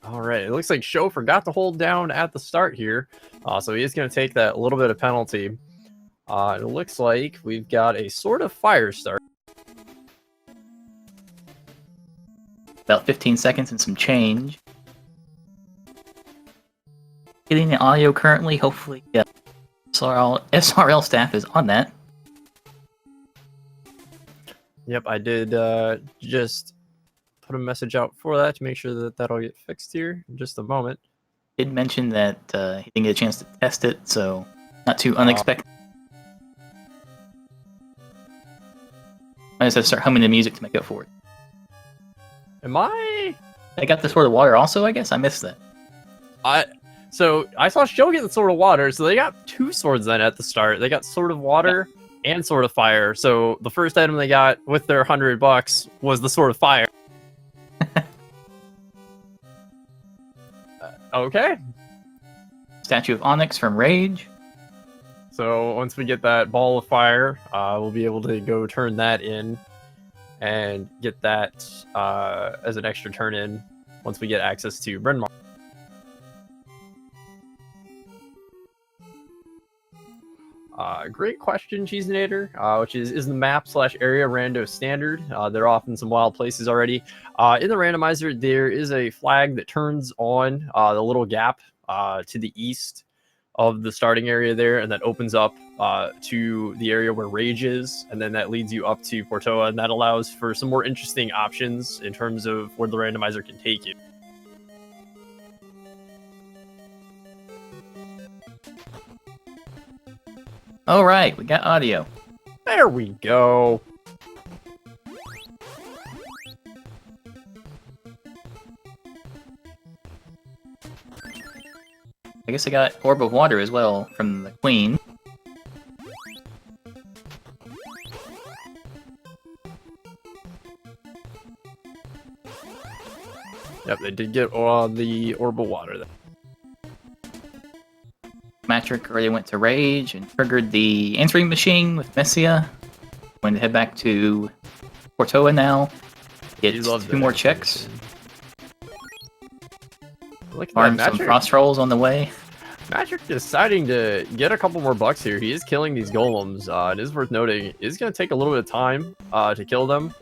All right, it looks like Sho forgot to hold down at the start here, so he is going to take that little bit of penalty. It looks like we've got a sort of fire start. About 15 seconds and some change. Getting the audio currently, hopefully SRL staff is on that. Yep, I did just put a message out for that to make sure that that'll get fixed here in just a moment. Did mention that he didn't get a chance to test it, so not too unexpected. I just have to start humming the music to make up for it. Am I? I got the Sword of Water also, I guess? I missed that. So I saw Sho get the Sword of Water, so they got 2 swords then at the start. They got Sword of Water and Sword of Fire. So the first item they got with their $100 was the Sword of Fire. Okay. Statue of Onyx from Rage. So once we get that Ball of Fire, we'll be able to go turn that in and get that as an extra turn in once we get access to Bryn Mawr. Great question, Cheeseinator, which is the map/area rando standard? There are often some wild places already. In the randomizer, there is a flag that turns on the little gap to the east of the starting area there, and that opens up to the area where Rage is, and then that leads you up to Portoa, and that allows for some more interesting options in terms of where the randomizer can take you. All right, we got audio. There we go. I guess I got Orb of Water as well from the Queen. Yep, they did get the Orb of Water there. Matrick already went to Rage and triggered the answering machine with Messia. Going to head back to Portoa now. Get 2 more checks. Farm some frost rolls on the way. Matrick deciding to get a couple more bucks here. He is killing these golems. It is worth noting. It is going to take a little bit of time to kill them.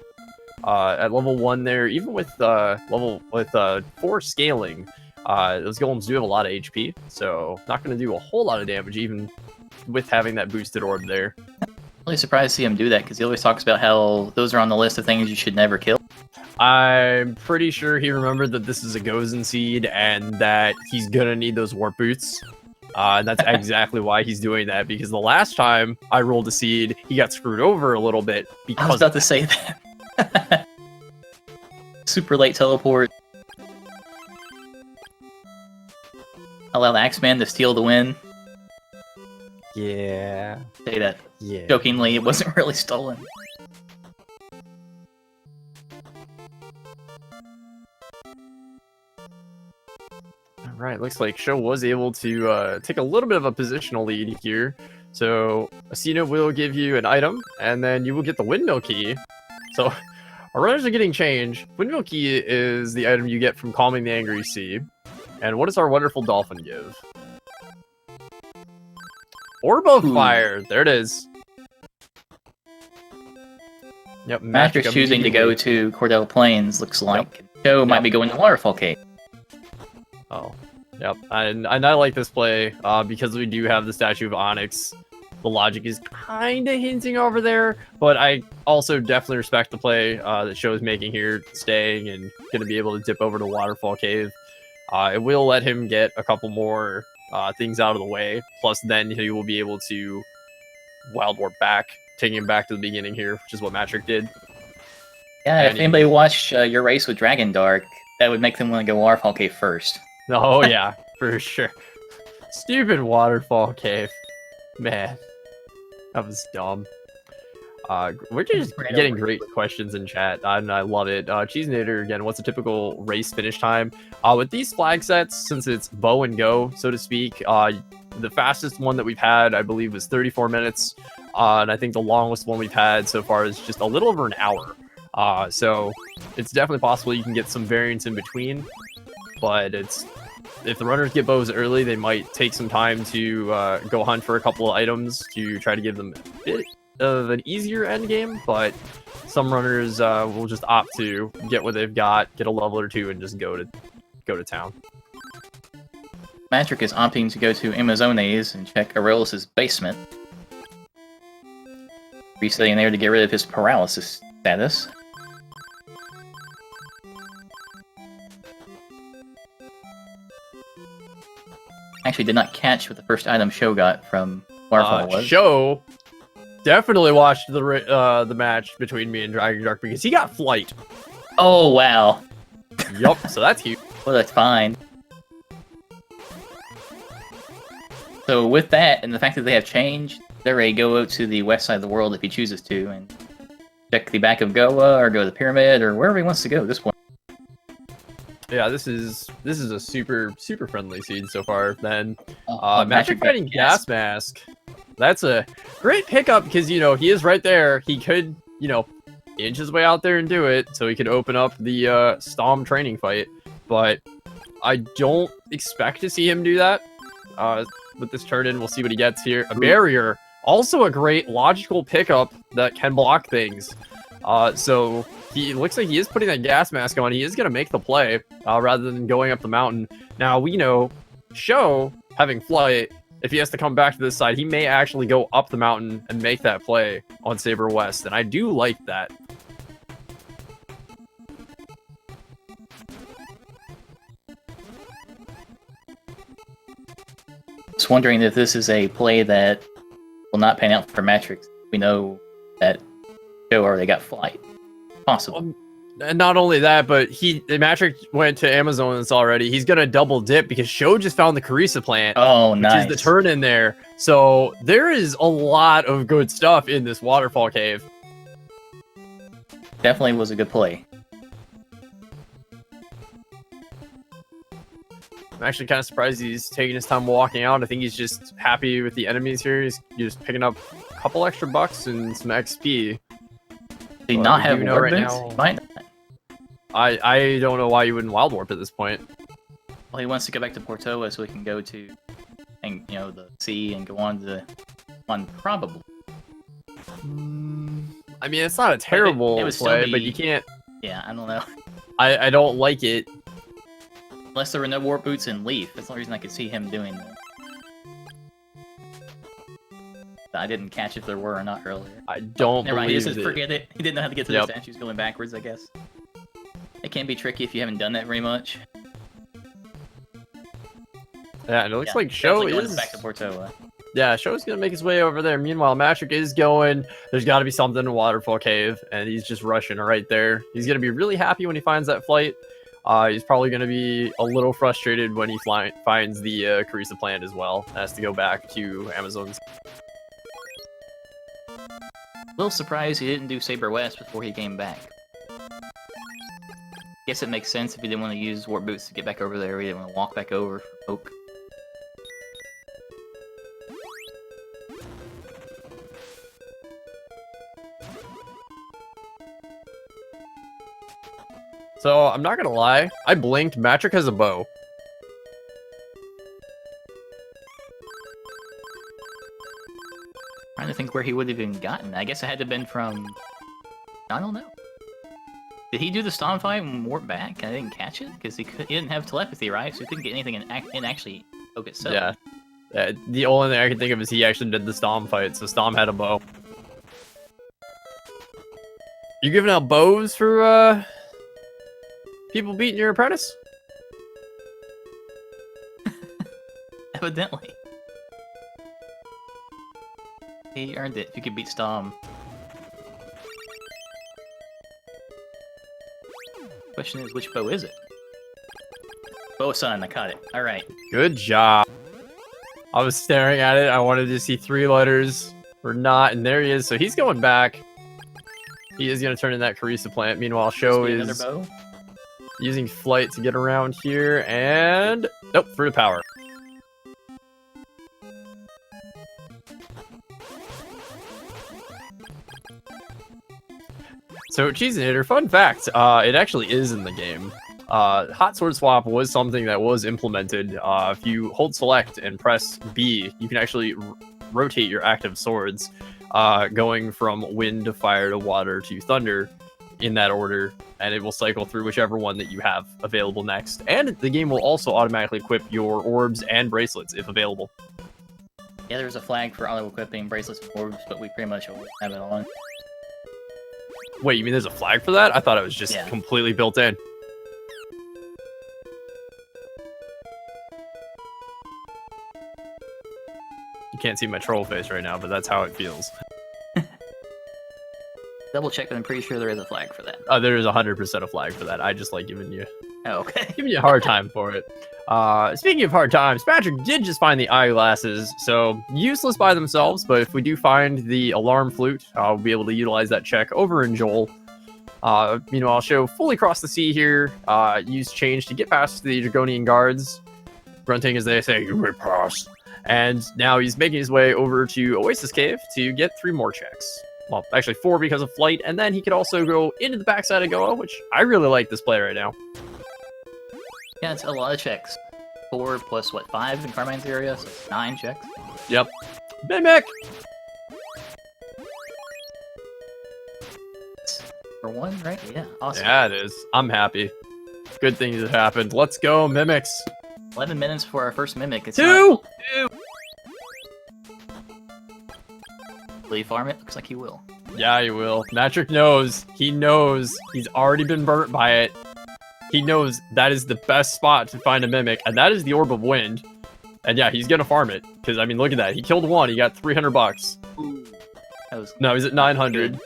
At level 1 there, even with 4 scaling, those golems do have a lot of HP, so not going to do a whole lot of damage even with having that boosted orb there. Really surprised to see him do that, because he always talks about how those are on the list of things you should never kill. I'm pretty sure he remembered that this is a Gozen seed and that he's gonna need those warp boots. And that's exactly why he's doing that, because the last time I rolled a seed, he got screwed over a little bit. Because I was about to say that. Super late teleport. Allow the Axeman to steal the win. Yeah. Say that Yeah. jokingly, it wasn't really stolen. Alright, looks like Sho was able to take a little bit of a positional lead here. So, Asina will give you an item, and then you will get the Windmill Key. So, our runners are getting changed. Windmill Key is the item you get from Calming the Angry Sea. And what does our wonderful dolphin give? Orb of Fire. There it is. Yep, Matrix choosing to go to Cordell Plains, looks like. Sho might be going to Waterfall Cave. Oh, yep. And I like this play because we do have the Statue of Onyx. The logic is kind of hinting over there, but I also definitely respect the play that Sho is making here, staying and going to be able to dip over to Waterfall Cave. It will let him get a couple more things out of the way, plus then he will be able to Wild Warp back, taking him back to the beginning here, which is what Matrick did. Yeah, and if anybody watched your race with Dragon Dark, that would make them want to go Waterfall Cave first. Oh yeah, for sure. Stupid Waterfall Cave. Man, that was dumb. We're just getting great questions in chat, and I love it. Cheeseinator, again, what's a typical race finish time? With these flag sets, since it's bow and go, so to speak, the fastest one that we've had, I believe, was 34 minutes. And I think the longest one we've had so far is just a little over an hour. So it's definitely possible you can get some variance in between. but if the runners get bows early, they might take some time to go hunt for a couple of items to try to give them a bit of an easier end game, but some runners will just opt to get what they've got, get a level or two, and just go to town. Magic is opting to go to Amazones and check Aurelius' basement. Resetting there to get rid of his paralysis status. Actually did not catch what the first item Sho got from Waterfall was. Sho definitely watched the match between me and Dragon Dark because he got flight. Oh, wow. Yup, so that's cute. Well, that's fine. So with that, and the fact that they have changed, they're ready to go out to the west side of the world if he chooses to, and check the back of Goa, or go to the pyramid, or wherever he wants to go at this point. Yeah, this is a super friendly seed so far. Then Magic fighting Gas Mask. That's a great pickup because he is right there. He could inch his way out there and do it, so he could open up the Storm training fight. But I don't expect to see him do that. With this turn in, we'll see what he gets here. A barrier, also a great logical pickup that can block things. So he looks like he is putting that gas mask on. He is going to make the play rather than going up the mountain. Now, we know Sho having flight, if he has to come back to this side, he may actually go up the mountain and make that play on Saber West. And I do like that. Just wondering if this is a play that will not pan out for Matrix. We know that Sho already got flight. Possible. And not only that, but Matrix went to Amazonas already. He's gonna double dip because Sho just found the Carissa plant. Oh, nice. Which is the turn in there. So there is a lot of good stuff in this waterfall cave. Definitely was a good play. I'm actually kind of surprised he's taking his time walking out. I think he's just happy with the enemies here. He's just picking up a couple extra bucks and some XP. Did he not have right boots? now? He might not. I don't know why you wouldn't wild warp at this point. Well, he wants to go back to Portoa so he can go to, the sea and go on to probable. I mean, it's not a terrible play, but you can't. Yeah, I don't know. I don't like it. Unless there were no warp boots in Leaf. That's the only reason I could see him doing that. I didn't catch if there were or not earlier. I don't Never mind, he believe just it. forget it. He didn't know how to get to the statues going backwards, I guess. It can be tricky if you haven't done that very much. Yeah, and it looks like Sho is back to Portoa. Yeah, Sho's gonna make his way over there. Meanwhile, Matrix is going. There's got to be something in Waterfall Cave, and he's just rushing right there. He's gonna be really happy when he finds that flight. He's probably gonna be a little frustrated when he finds the Carissa plant as well. Has to go back to Amazon's. A little surprised he didn't do Saber West before he came back. Guess it makes sense if he didn't want to use warp boots to get back over there. He didn't want to walk back over for Oak. So I'm not gonna lie, I blinked. Matrix has a bow. Trying to think where he would have even gotten. I guess it had to have been from. I don't know. Did he do the Stomp fight and warp back? I didn't catch it because he didn't have telepathy, right? So he couldn't get anything in actually Oak itself. Yeah. The only thing I can think of is he actually did the Stomp fight, so Stomp had a bow. You giving out bows for people beating your apprentice? Evidently. He earned it if you could beat Stom. Question is, which bow is it? Bow Sun, I caught it. Alright. Good job. I was staring at it. I wanted to see 3 letters or not, and there he is. So he's going back. He is going to turn in that Carissa plant. Meanwhile, Sho is using flight to get around here, and nope, Fruit of Power. So Cheese and Hitter, fun fact, it actually is in the game. Hot Sword Swap was something that was implemented. If you hold select and press B, you can actually rotate your active swords, going from wind to fire to water to thunder in that order, and it will cycle through whichever one that you have available next. And the game will also automatically equip your orbs and bracelets if available. Yeah, there's a flag for auto-equipping bracelets and orbs, but we pretty much always have it on. Wait, you mean there's a flag for that? I thought it was just Yeah. completely built in. You can't see my troll face right now, but that's how it feels. Double check, but I'm pretty sure there is a flag for that. There is 100% a flag for that. I just like giving you Oh, okay. a hard time for it. Speaking of hard times, Patrick did just find the eyeglasses, so useless by themselves, but if we do find the alarm flute, we'll be able to utilize that check over in Joel. Meanwhile, Sho fully crossed the sea here, used change to get past the Dragonian guards, grunting as they say, "You may pass." And now he's making his way over to Oasis Cave to get 3 more checks. Well, actually 4 because of flight, and then he could also go into the backside of Goa, which I really like this play right now. Yeah, it's a lot of checks. 4 plus, what, 5 in Carmine's area? So 9 checks. Yep. Mimic! For 1, right? Yeah, awesome. Yeah, it is. I'm happy. Good things have happened. Let's go, Mimics. 11 minutes for our first Mimic. It's 2! not... 2! Will he farm it? Looks like he will. Yeah, he will. Matrick knows. He knows. He's already been burnt by it. He knows that is the best spot to find a Mimic, and that is the Orb of Wind. And yeah, he's gonna farm it. Because, I mean, look at that. He killed 1. He got 300 bucks. Ooh. That was... No, he's at 900.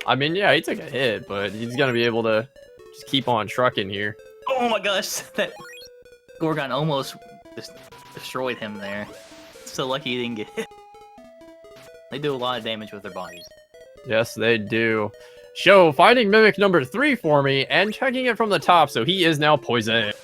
I mean, yeah, he took a hit, but he's gonna be able to just keep on trucking here. Oh my gosh! That Gorgon almost just destroyed him there. So lucky he didn't get hit. They do a lot of damage with their bodies. Yes, they do. Sho finding Mimic number 3 for me and checking it from the top, so he is now poisoned.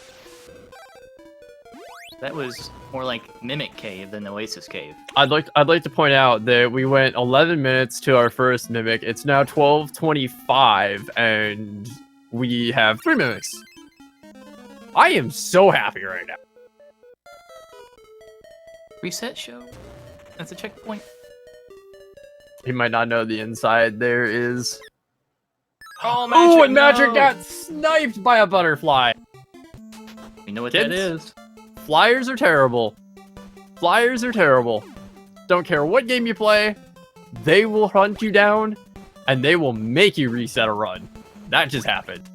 That was more like Mimic Cave than Oasis Cave. I'd like to point out that we went 11 minutes to our first Mimic. It's now 12:25, and we have 3 Mimics. I am so happy right now. Reset show. That's a checkpoint. He might not know the inside there is. Oh, Oh, and Magic no! got sniped by a butterfly. You know what Kids? that is? Flyers are terrible. Flyers are terrible. Don't care what game you play, they will hunt you down, and they will make you reset a run. That just happened.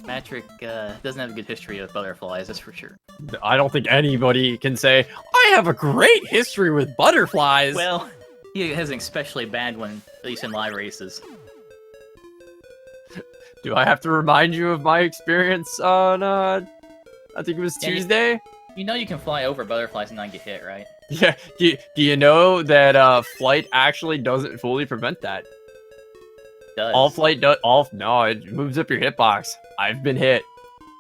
Matrick doesn't have a good history of butterflies, that's for sure. I don't think anybody can say, I have a great history with butterflies. Well, he has an especially bad one, at least in live races. Do I have to remind you of my experience on, I think it was Yeah, Tuesday? You know you can fly over butterflies and not get hit, right? Yeah, do you know that flight actually doesn't fully prevent that? It does. All flight does, no, it moves up your hitbox. I've been hit.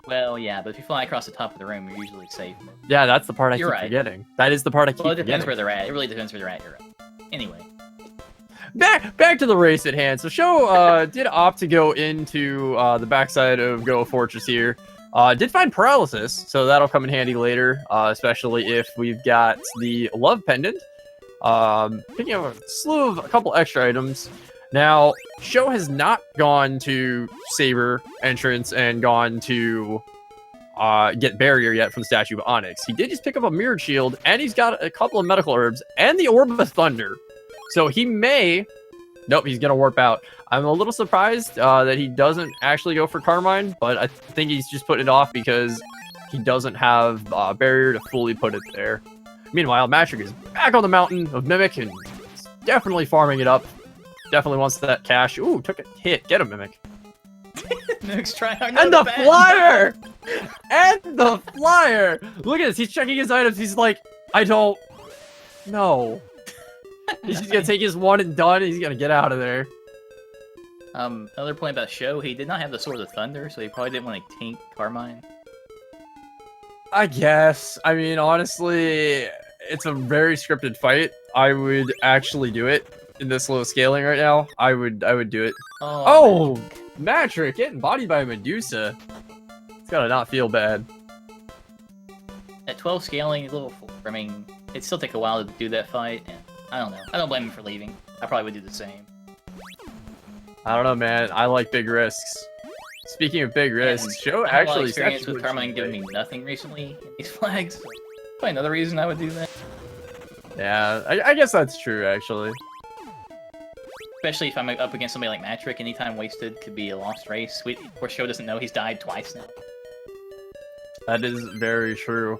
Well, yeah, but if you fly across the top of the room, you're usually safe. Yeah, that's the part I You're keep right. forgetting. That is the part I keep Well, it depends forgetting. where they're at. It really depends where they're at, you're right. Anyway. Back to the race at hand. So Sho did opt to go into the backside of Go Fortress here. Did find paralysis, so that'll come in handy later, especially if we've got the love pendant. Picking up a couple extra items. Now, Sho has not gone to Saber entrance and gone to get barrier yet from Statue of Onyx. He did just pick up a mirrored shield, and he's got a couple of medical herbs and the Orb of Thunder. So he may... Nope, he's gonna warp out. I'm a little surprised that he doesn't actually go for Carmine, but I think he's just putting it off because he doesn't have barrier to fully put it there. Meanwhile, Matrick is back on the mountain of Mimic and he's definitely farming it up. Definitely wants that cash. Ooh, took a hit. Get him, Mimic. Mimic's trying hard. And the flyer! And the flyer! Look at this. He's checking his items. He's like, I don't know. He's just gonna take his one and done, and he's gonna get out of there. Another point about Sho, he did not have the Sword of Thunder, so he probably didn't want to tank Carmine. I guess. I mean, honestly, it's a very scripted fight. I would actually do it in this low scaling right now. I would do it. Oh, Matrick getting bodied by a Medusa. gotta not feel bad. At 12 scaling, a little. I mean, it'd still take a while to do that fight, and I don't know. I don't blame him for leaving. I probably would do the same. I don't know, man. I like big risks. Speaking of big risks, Sho I have a lot of actually experience with Carmine giving me nothing recently in these flags. So probably another reason I would do that. Yeah, I guess that's true, actually. Especially if I'm up against somebody like Matrick, any time wasted could be a lost race. Of course, Sho doesn't know he's died twice now. That is very true.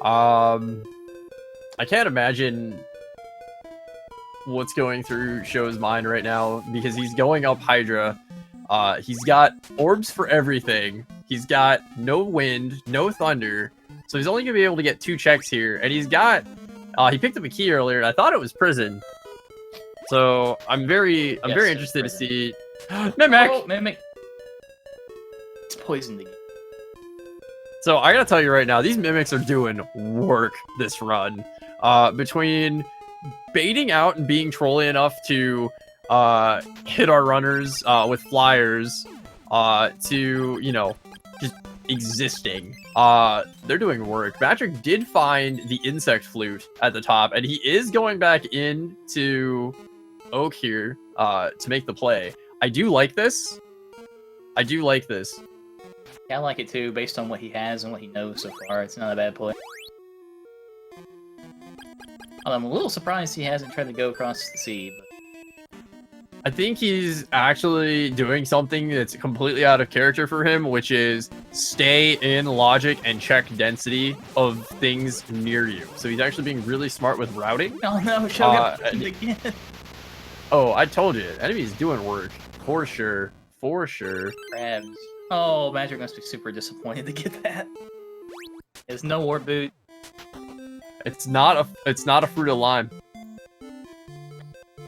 I can't imagine what's going through Sho's mind right now because he's going up Hydra. He's got orbs for everything. He's got no wind, no thunder. So he's only gonna be able to get 2 checks here. And he's got he picked up a key earlier, and I thought it was prison. So I'm very interested to see Mimic! Oh, Mimic! It's poisoned again. So I gotta tell you right now, these Mimics are doing work this run. Between baiting out and being trolly enough to hit our runners with flyers, to, you know, just existing. They're doing work. Patrick did find the insect flute at the top, and he is going back into Oak here to make the play. I do like this. Yeah, I like it too, based on what he has and what he knows so far. It's not a bad play. I'm a little surprised he hasn't tried to go across the sea. But... I think he's actually doing something that's completely out of character for him, which is stay in logic and check density of things near you. So he's actually being really smart with routing. Oh no, Sho got poisoned again. Oh, I told you, enemy's doing work for sure, for sure. Crabs. Oh, Magic must be super disappointed to get that. There's no warp boot. It's not a fruit of lime.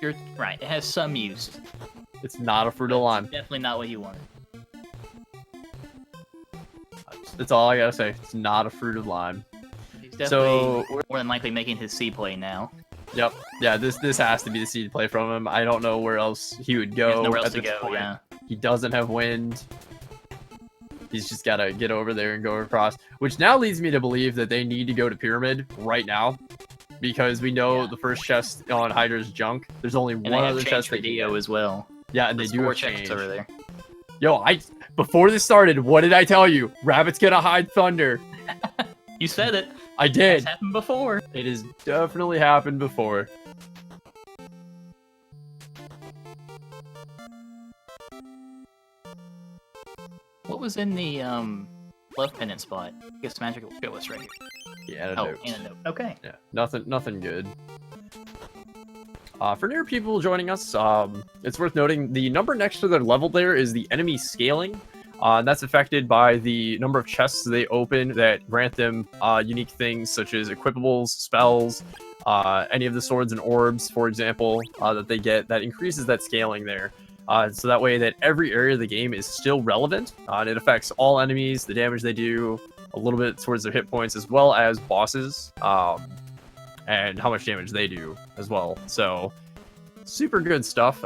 You're right. It has some use. It's not a fruit of lime. Definitely not what you wanted. That's all I gotta say. It's not a fruit of lime. He's definitely more than likely making his C play now. Yep. Yeah. This has to be the seed play from him. I don't know where else he would go. There's nowhere else at to this go. point. Yeah. He doesn't have wind. He's just gotta get over there and go across, which now leads me to believe that they need to go to Pyramid right now, because we know the first chest on Hydra's junk. There's only one other chest for Dio as well. Yeah, and they do 4 have chests change over there. Yo, before this started, what did I tell you? Rabbit's gonna hide thunder. You said it. I did. It's happened before. It has definitely happened before. What was in the love pendant spot? I guess magical skill was right here. The antidote. Oh, antidote. Okay. Yeah, nothing good. For newer people joining us, it's worth noting the number next to their level there is the enemy scaling. And that's affected by the number of chests they open that grant them unique things such as equipables, spells, any of the swords and orbs, for example, that they get. That increases that scaling there. So that way that every area of the game is still relevant, and it affects all enemies, the damage they do, a little bit towards their hit points, as well as bosses, and how much damage they do as well. So, super good stuff.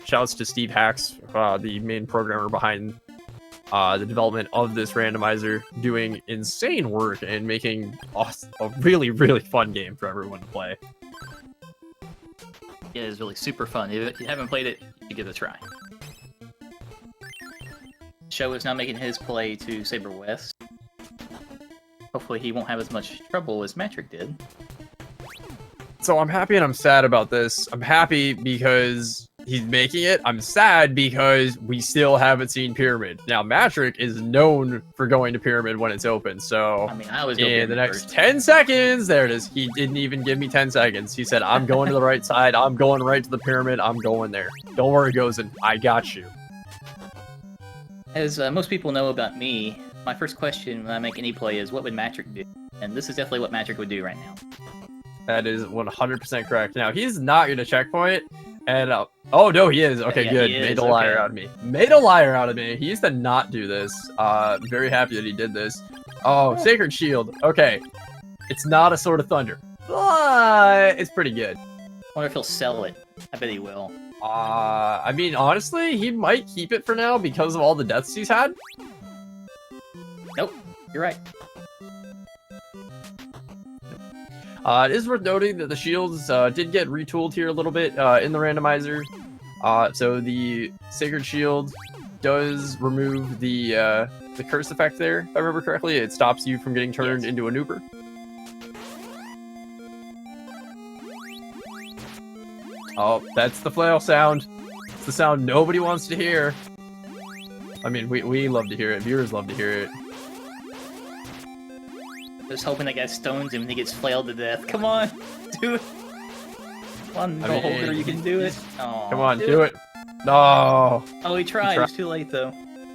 Shouts to Steve Hacks, the main programmer behind the development of this randomizer, doing insane work and making a really, really fun game for everyone to play. It is really super fun. If you haven't played it, you give it a try. Sho is now making his play to Saber West. Hopefully he won't have as much trouble as Matrick did. So I'm happy and I'm sad about this. I'm happy because he's making it. I'm sad because we still haven't seen Pyramid. Now, Matrick is known for going to Pyramid when it's open, so I mean, I always go in the next first. 10 seconds, there it is. He didn't even give me 10 seconds. He said, I'm going to the right side. I'm going right to the Pyramid. I'm going there. Don't worry, Gozen. I got you. As most people know about me, my first question when I make any play is, what would Matrick do? And this is definitely what Matrick would do right now. That is 100% correct. Now, he's not going to checkpoint. And, oh, no, he is. Okay, Yeah, good. he Made is, a liar okay. out of me. Made a liar out of me. He used to not do this. Very happy that he did this. Oh, Sacred Shield. Okay. It's not a Sword of Thunder, but it's pretty good. Wonder if he'll sell it. I bet he will. I mean, honestly, he might keep it for now because of all the deaths he's had. Nope, you're right. It is worth noting that the shields did get retooled here a little bit in the randomizer. So the Sacred Shield does remove the curse effect there, if I remember correctly. It stops you from getting turned into a nooper. Oh, that's the flail sound. It's the sound nobody wants to hear. I mean, we love to hear it. Viewers love to hear it. Just hoping that guy stones him and he gets flailed to death. Come on, do it. Come on, Holder, you can do it. Aw, come on, do it. No. Oh, he tried. It's too late though.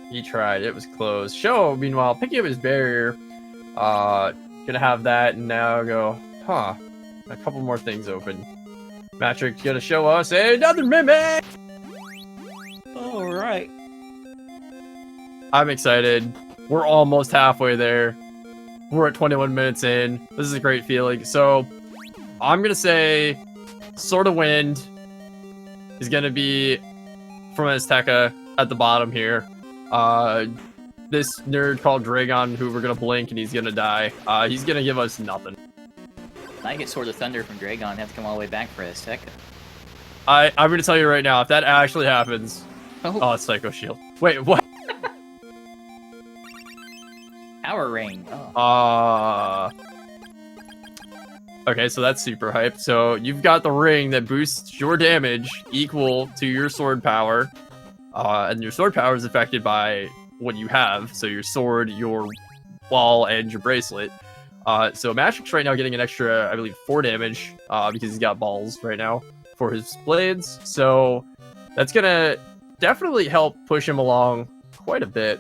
He tried. It was close. Sho, meanwhile, picking up his barrier. Gonna have that and now go, huh. A couple more things open. Matrix gonna show us another mimic! Alright. I'm excited. We're almost halfway there. We're at 21 minutes in. This is a great feeling. So, I'm gonna say Sword of Wind is gonna be from Azteca at the bottom here. This nerd called Dragon, who we're gonna blink and he's gonna die. He's gonna give us nothing. I get Sword of Thunder from Dragon and have to come all the way back for Azteca. I'm gonna tell you right now, if that actually happens... Oh, it's Psycho Shield. Wait, what? Power Ring. Oh. Okay, so that's super hype. So you've got the ring that boosts your damage equal to your sword power. And your sword power is affected by what you have. So your sword, your wall, and your bracelet. So Matrix right now getting an extra, I believe, 4 damage because he's got balls right now for his blades. So that's going to definitely help push him along quite a bit.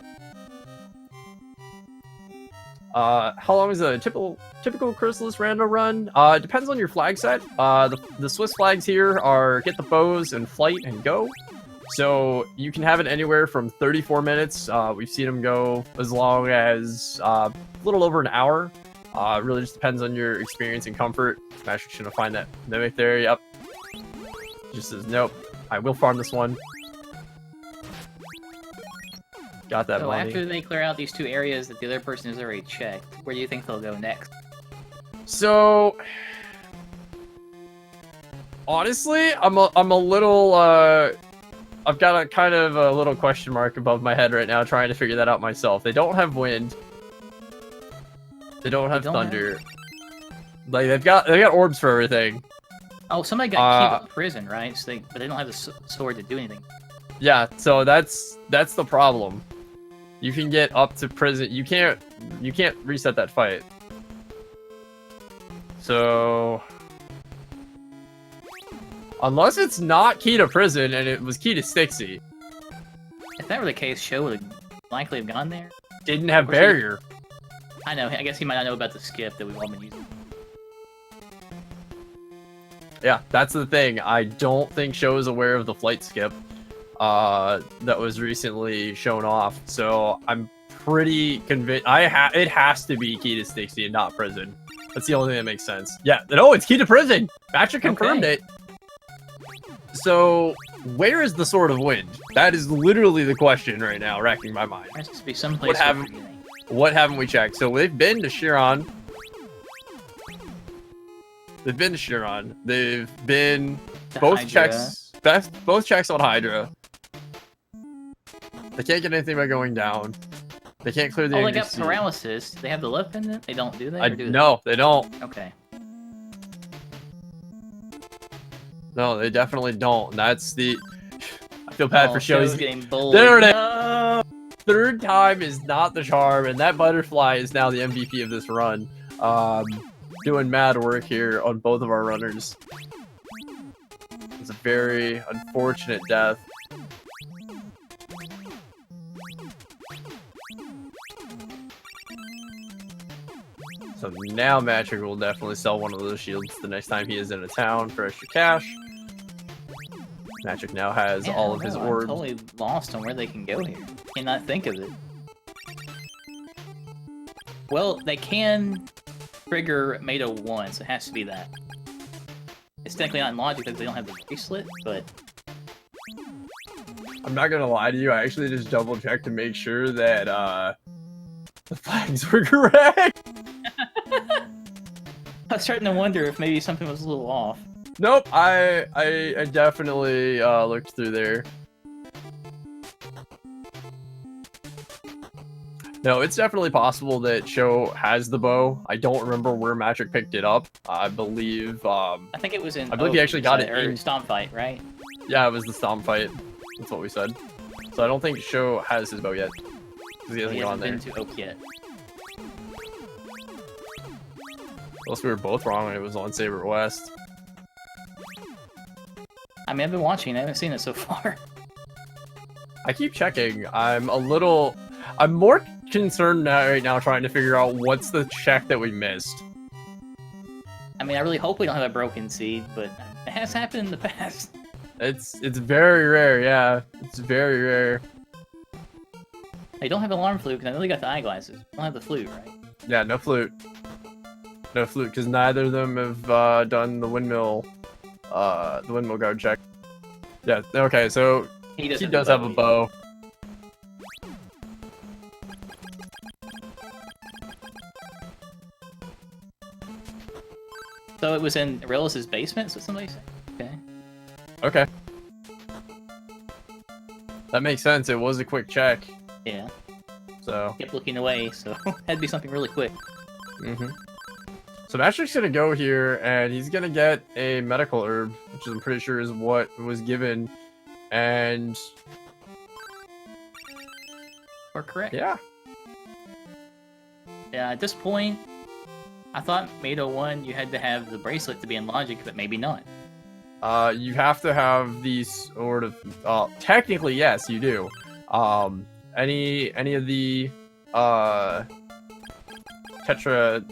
How long is a typical Crystalis Rando run? It depends on your flag set. The Swiss flags here are get the bows and flight and go. So you can have it anywhere from 34 minutes. We've seen them go as long as a little over an hour. It really just depends on your experience and comfort. Matrix gonna find that mimic there. Yep. Just says nope. I will farm this one. Got that money. After they clear out these 2 areas that the other person has already checked, where do you think they'll go next? So, honestly, I'm a little, I've got a kind of a little question mark above my head right now trying to figure that out myself. They don't have wind. They don't have thunder. Like, they've got orbs for everything. Oh, somebody got Key to prison, right? So but they don't have the sword to do anything. Yeah, so that's the problem. You can get up to prison. You can't reset that fight. So unless it's not key to prison and it was key to Stixie. If that were the case, Sho would likely have gone there. Didn't have barrier. I know. I guess he might not know about the skip that we've all been using. Yeah, that's the thing. I don't think Sho is aware of the flight skip that was recently shown off. So I'm pretty convinced. It has to be key to Stixie and not prison. That's the only thing that makes sense. Yeah, no, it's key to prison. Patrick confirmed it. So where is the Sword of Wind? That is literally the question right now, racking my mind. There has to be someplace. What haven't we checked? So they've been to Chiron. They've been to Chiron. They've been both checks on Hydra. They can't get anything by going down. They can't clear the they got paralysis. They have the left pendant? They don't, do they? No, they don't. Okay. No, they definitely don't. That's the... I feel bad for Sho. He's getting bullied. There it is! Third time is not the charm, and that butterfly is now the MVP of this run. Doing mad work here on both of our runners. It's a very unfortunate death. So now Matrix will definitely sell one of those shields the next time he is in a town for extra cash. Matrix now has all of his orbs. I'm totally lost on where they can go here. Cannot think of it. Well, they can trigger Meta 1, so it has to be that. It's technically not in logic because they don't have the bracelet, but... I'm not gonna lie to you, I actually just double checked to make sure that The flags were correct. I was starting to wonder if maybe something was a little off. Nope, I definitely looked through there. No, it's definitely possible that Sho has the bow. I don't remember where Magic picked it up. I believe I think it was in. I believe he actually got it in in Stomp Fight, right? Yeah, it was the Stomp Fight. That's what we said. So I don't think Sho has his bow yet. Because he hasn't gone there. Been to Oak yet. Unless we were both wrong and it was on Saber West. I mean, I've been watching. I haven't seen it so far. I keep checking. I'm more concerned right now trying to figure out what's the check that we missed. I mean, I really hope we don't have a broken seed, but it has happened in the past. It's very rare, yeah. It's very rare. They don't have alarm flute because I know they got the eyeglasses. They don't have the flute, right? Yeah, no flute. No flute, because neither of them have done the windmill guard check. Yeah, okay, so he does have a bow. So it was in Relis's basement, so somebody said? Okay. Okay. That makes sense. It was a quick check. Yeah. So. Kept looking away, so had to be something really quick. Mm-hmm. So Matrix's gonna go here, and he's gonna get a medical herb, which I'm pretty sure is what was given, and. Or correct. Yeah. Yeah. At this point, I thought Mado 1 you had to have the bracelet to be in logic, but maybe not. You have to have these sort of. Technically, yes, you do. Any of the tetra.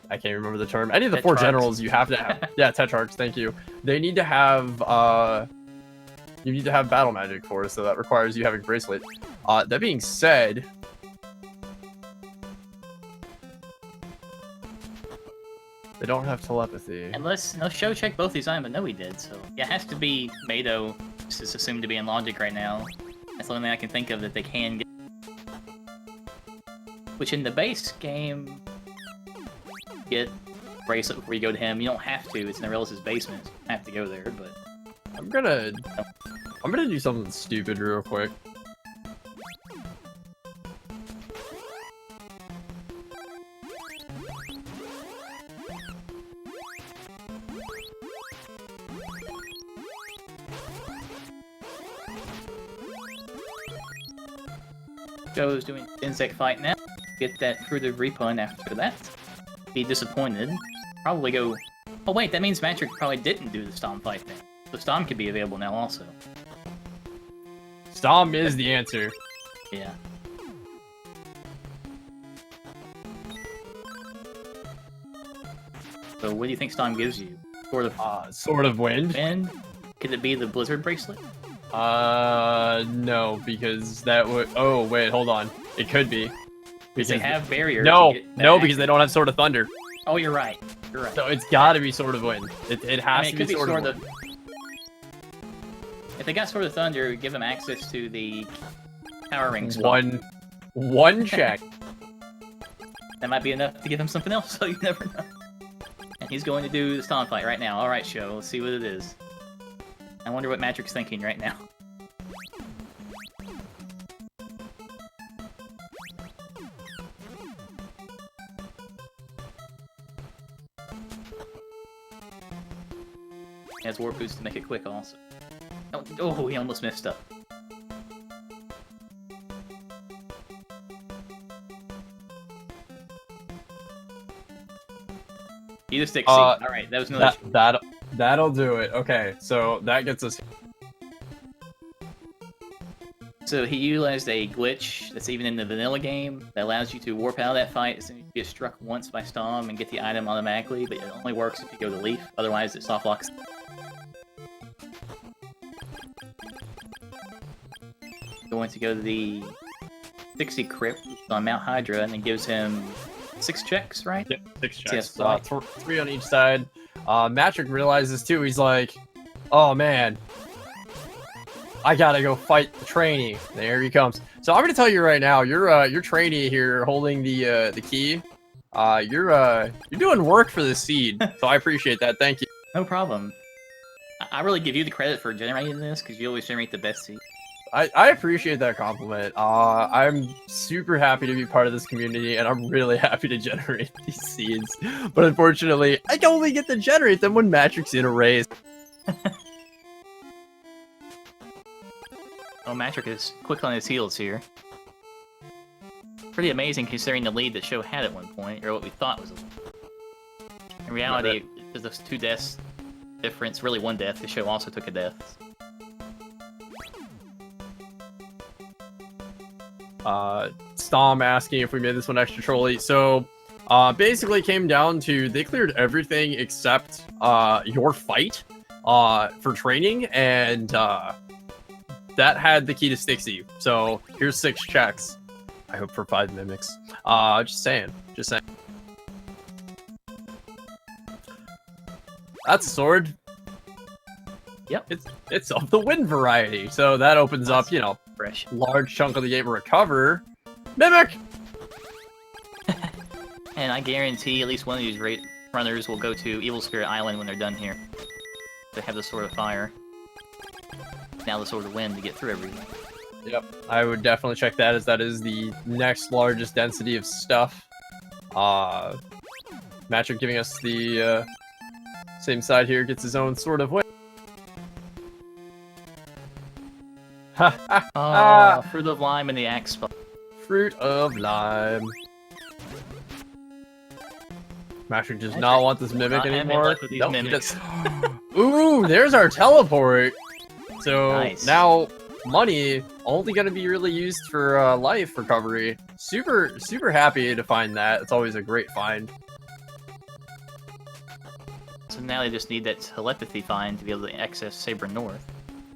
I can't remember the term. Any of the four generals you have to have. Yeah, tetrarchs. Thank you. They need to have. You need to have battle magic for, so that requires you having bracelet. That being said. They don't have telepathy. Unless Sho checked both these items, but no, he did. So yeah, it has to be Mado. Is assumed to be in logic right now. That's the only thing I can think of that they can get. Which in the base game, get bracelet before you go to him. You don't have to. It's in Relis's basement. So you don't have to go there, but I'm gonna do something stupid real quick. Joe's doing insect fight now. Get that fruited repun after that. Be disappointed. Probably go. Oh wait, that means Matrix probably didn't do the Stomp fight thing. So Stomp could be available now also. Stomp is the answer. Yeah. So what do you think Stomp gives you? Sort of wind. Wind? Could it be the Blizzard bracelet? No, because that would. Oh wait, hold on. It could be. Because they have barriers. No, because they don't have Sword of Thunder. Oh, you're right. You're right. So it's got to be Sword of Wind. It has to be Sword of Wind. If they got Sword of Thunder, it would give them access to the Power Ring spot. One check. That might be enough to give him something else, so you never know. And he's going to do the Stomp fight right now. Alright, Sho, let's see what it is. I wonder what Matrix's thinking right now. He has Warp Boots to make it quick also. Oh, he almost messed up. You just stick C. Alright, that was another That'll do it. Okay, so that gets us. So he utilized a glitch that's even in the vanilla game that allows you to warp out of that fight as soon as you get struck once by Storm and get the item automatically, but it only works if you go to Leaf, otherwise it soft locks. Going to go to the 60 Crypt on Mount Hydra, and it gives him 6 checks, right? Yep, 6 checks. 3 on each side. Matrix realizes too, he's like, oh man. I gotta go fight the trainee. There he comes. So I'm gonna tell you right now, your trainee here holding the key. You're doing work for the seed, so I appreciate that. Thank you. No problem. I really give you the credit for generating this because you always generate the best seed. I appreciate that compliment. I'm super happy to be part of this community, and I'm really happy to generate these seeds. But unfortunately, I can only get to generate them when Matrix's in a race. Oh, Matrix is quick on his heels here. Pretty amazing considering the lead that Sho had at one point, or what we thought was a lead. In reality, there's those 2 deaths difference, really 1 death, because Sho also took a death. Stom asking if we made this one extra trolly. So, basically came down to they cleared everything except your fight for training, and that had the key to Stixie. So here's 6 checks. I hope for 5 mimics. Just saying. That's a sword. Yep. It's of the wind variety, so that opens up, you know, Fresh. large chunk of the game to recover. Mimic! And I guarantee at least one of these runners will go to Evil Spirit Island when they're done here. They have the Sword of Fire. Now the Sword of Wind to get through everything. Yep, I would definitely check that, as that is the next largest density of stuff. Matrix giving us the same side here, gets his own Sword of Wind. Fruit of Lime and the Axe spot. Fruit of Lime. Matrix does not want this Mimic anymore. Nope, mimics. Ooh, there's our teleport. So Nice. now money only going to be really used for life recovery. Super happy to find that. It's always a great find. So now they just need that telepathy find to be able to access Saber North.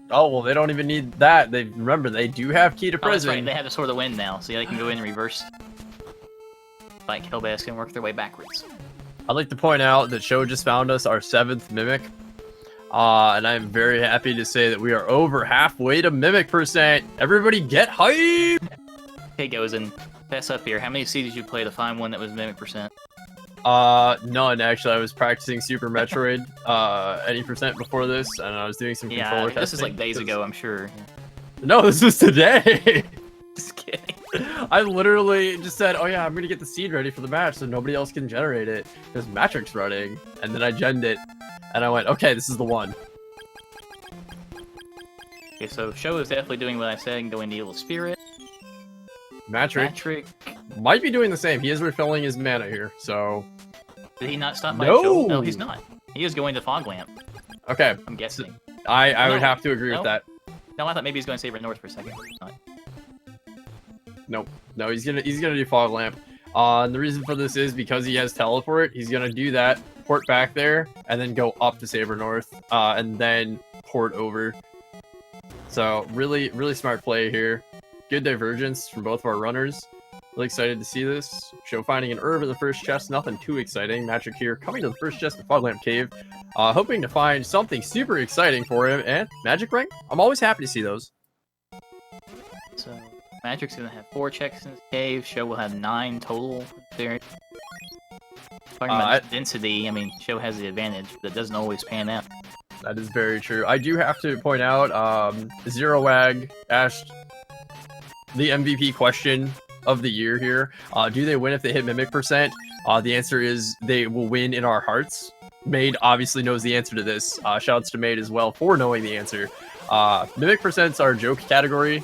Oh, well, they don't even need that. Remember, they do have key to Oh, that's prison. right. They have the Sword of the Wind now, so yeah, they can go in and reverse. Like Hellbask and work their way backwards. I'd like to point out that Sho just found us our 7th Mimic. And I'm very happy to say that we are over halfway to Mimic %. Everybody get hype! Okay, Gozen, pass up here. How many seeds did you play to find one that was Mimic %? None, actually. I was practicing Super Metroid, any % before this, and I was doing some controller testing. This is like days ago, I'm sure. No, this was today! Just kidding. I literally just said, oh yeah, I'm gonna get the seed ready for the match so nobody else can generate it, because Matrix running, and then I genned it, and I went, okay, this is the one. Okay, so Sho is definitely doing what I said and going to Evil Spirit. Matrix might be doing the same. He is refilling his mana here, so... Did he not stop by No! Sho? No, he's not. He is going to Fog Lamp, Okay, I'm guessing. I would No, have to agree with no. that. No, I thought maybe he's going to Saber North for a second. He's not. Nope. No, he's gonna do Fog Lamp. And the reason for this is because he has teleport. He's gonna do that, port back there, and then go up to Saber North, and then port over. So really smart play here. Good divergence from both of our runners. Really excited to see this. Sho finding an herb in the first chest, nothing too exciting. Matrix here coming to the first chest of Fog Lamp Cave, hoping to find something super exciting for him. And Magic Ring. I'm always happy to see those. So, Matrix is going to have 4 checks in his cave. Sho will have 9 total there. Talking about density, I mean, Sho has the advantage, but it doesn't always pan out. That is very true. I do have to point out, Zero Wag asked the MVP question of the year here. Do they win if they hit Mimic %? The answer is they will win in our hearts. Made obviously knows the answer to this. Shouts to Made as well for knowing the answer. Mimic % are a joke category,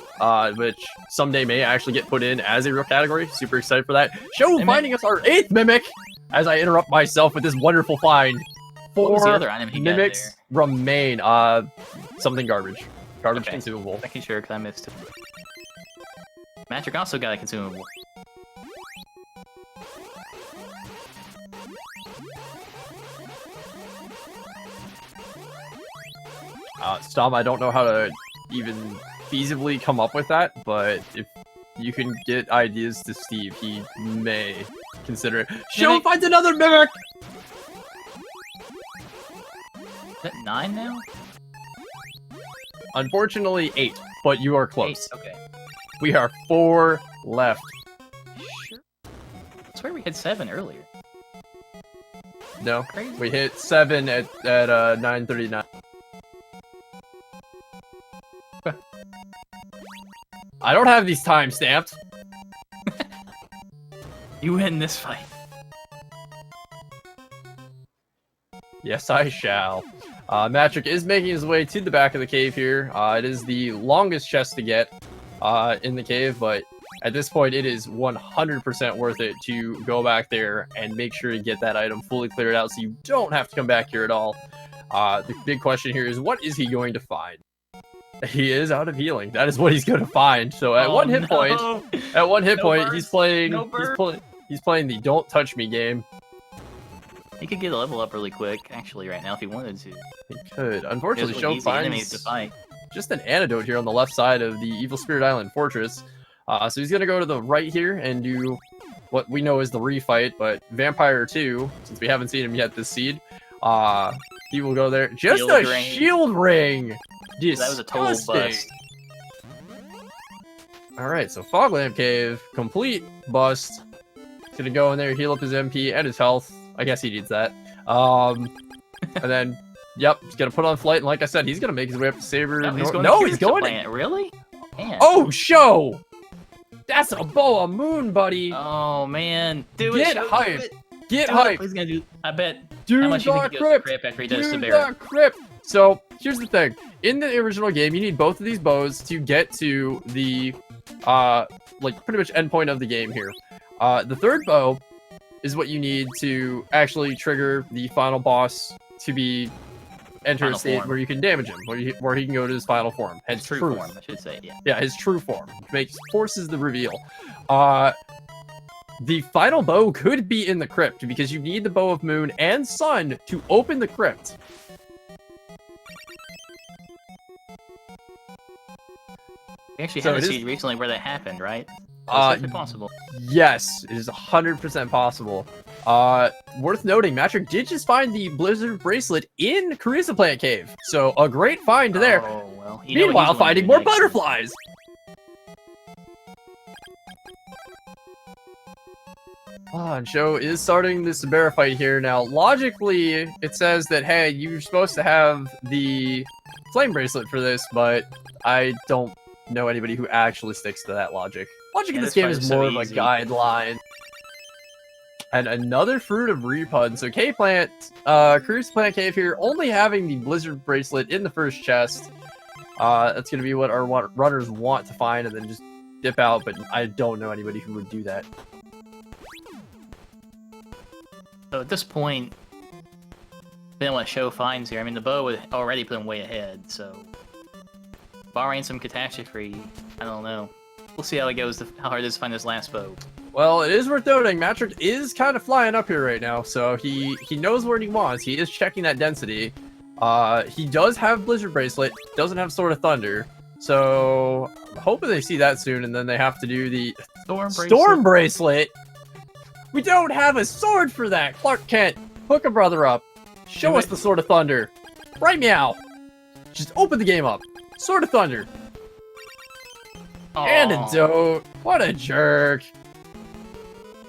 which someday may actually get put in as a real category. Super excited for that. Sho finding us our 8th Mimic as I interrupt myself with this wonderful find. What was 4 the other item he got mimics there? remain. Something garbage. Garbage Okay. consumable. Making sure, because I missed it. Matrix also got a consumable. Stom, I don't know how to even feasibly come up with that, but if you can get ideas to Steve, he may consider it. Sho finds another Mimic! Is that 9 now? Unfortunately, 8. but you are close. 8, okay. We are 4 left. Sure. I swear we had 7 earlier. No, Crazy. we hit 7 at 9:39. I don't have these time stamped. You win this fight. Yes, I shall. Matrick is making his way to the back of the cave here. It is the longest chest to get in the cave, but at this point, it is 100% worth it to go back there and make sure to get that item fully cleared out so you don't have to come back here at all. The big question here is, what is he going to find? He is out of healing. That is what he's going to find. So at one hit point, he's playing the "Don't Touch Me" game. He could get a level up really quick, actually, right now if he wanted to. He could. Unfortunately, Sho enemies to finds fight. just an antidote here on the left side of the Evil Spirit Island Fortress. So he's going to go to the right here and do what we know is the refight, but Vampire 2, since we haven't seen him yet this seed, he will go there. Just shield ring! That was a total bust. Alright, so Fog Lamp Cave, complete bust. He's gonna go in there, heal up his MP and his health. I guess he needs that. And then, yep, he's gonna put on flight, and like I said, he's gonna make his way up to Saber. No, he's going to Really? Man. Oh, Sho! That's a boa moon, buddy! Oh, man. Get hype! Get hype! He's gonna do, I bet. Do how much you think he goes to Crypt after he does Sabera? Crypt! So, here's the thing. In the original game, you need both of these bows to get to the, like, pretty much endpoint of the game here. The third bow is what you need to actually trigger the final boss to be enter a state where you can damage him, where he can go to his final form. His true form, I should say, yeah. Yeah, his true form. Forces the reveal. The final bow could be in the crypt, because you need the Bow of Moon and Sun to open the crypt. We actually had a seed recently where that happened, right? Is possible? Yes, it is 100% possible. Worth noting, Matrick did just find the Blizzard Bracelet in Carissa Plant Cave, so a great find there. Oh, well. Meanwhile, finding more butterflies! And Sho is starting the Sabera fight here. Now, logically, it says that, hey, you're supposed to have the Flame Bracelet for this, but I don't know anybody who actually sticks to that logic. Logic in this game is more of a guideline. And another Fruit of Repud. So K-Plant, Cruise Plant Cave here, only having the Blizzard Bracelet in the first chest. That's going to be what our runners want to find and then just dip out, but I don't know anybody who would do that. So at this point, depending on what Sho finds here, I mean, the bow would already put him way ahead, so barring some catastrophe, I don't know. We'll see how it goes, how hard it is to find this last bow. Well, it is worth noting, Matrick is kind of flying up here right now, so he knows what he wants. He is checking that density. He does have Blizzard Bracelet, doesn't have Sword of Thunder, so I'm hoping they see that soon, and then they have to do the Storm Bracelet. We don't have a sword for that! Clark Kent, hook a brother up. Show us the Sword of Thunder. Right meow. Just open the game up. Sword of Thunder. Aww. Antidote. What a jerk.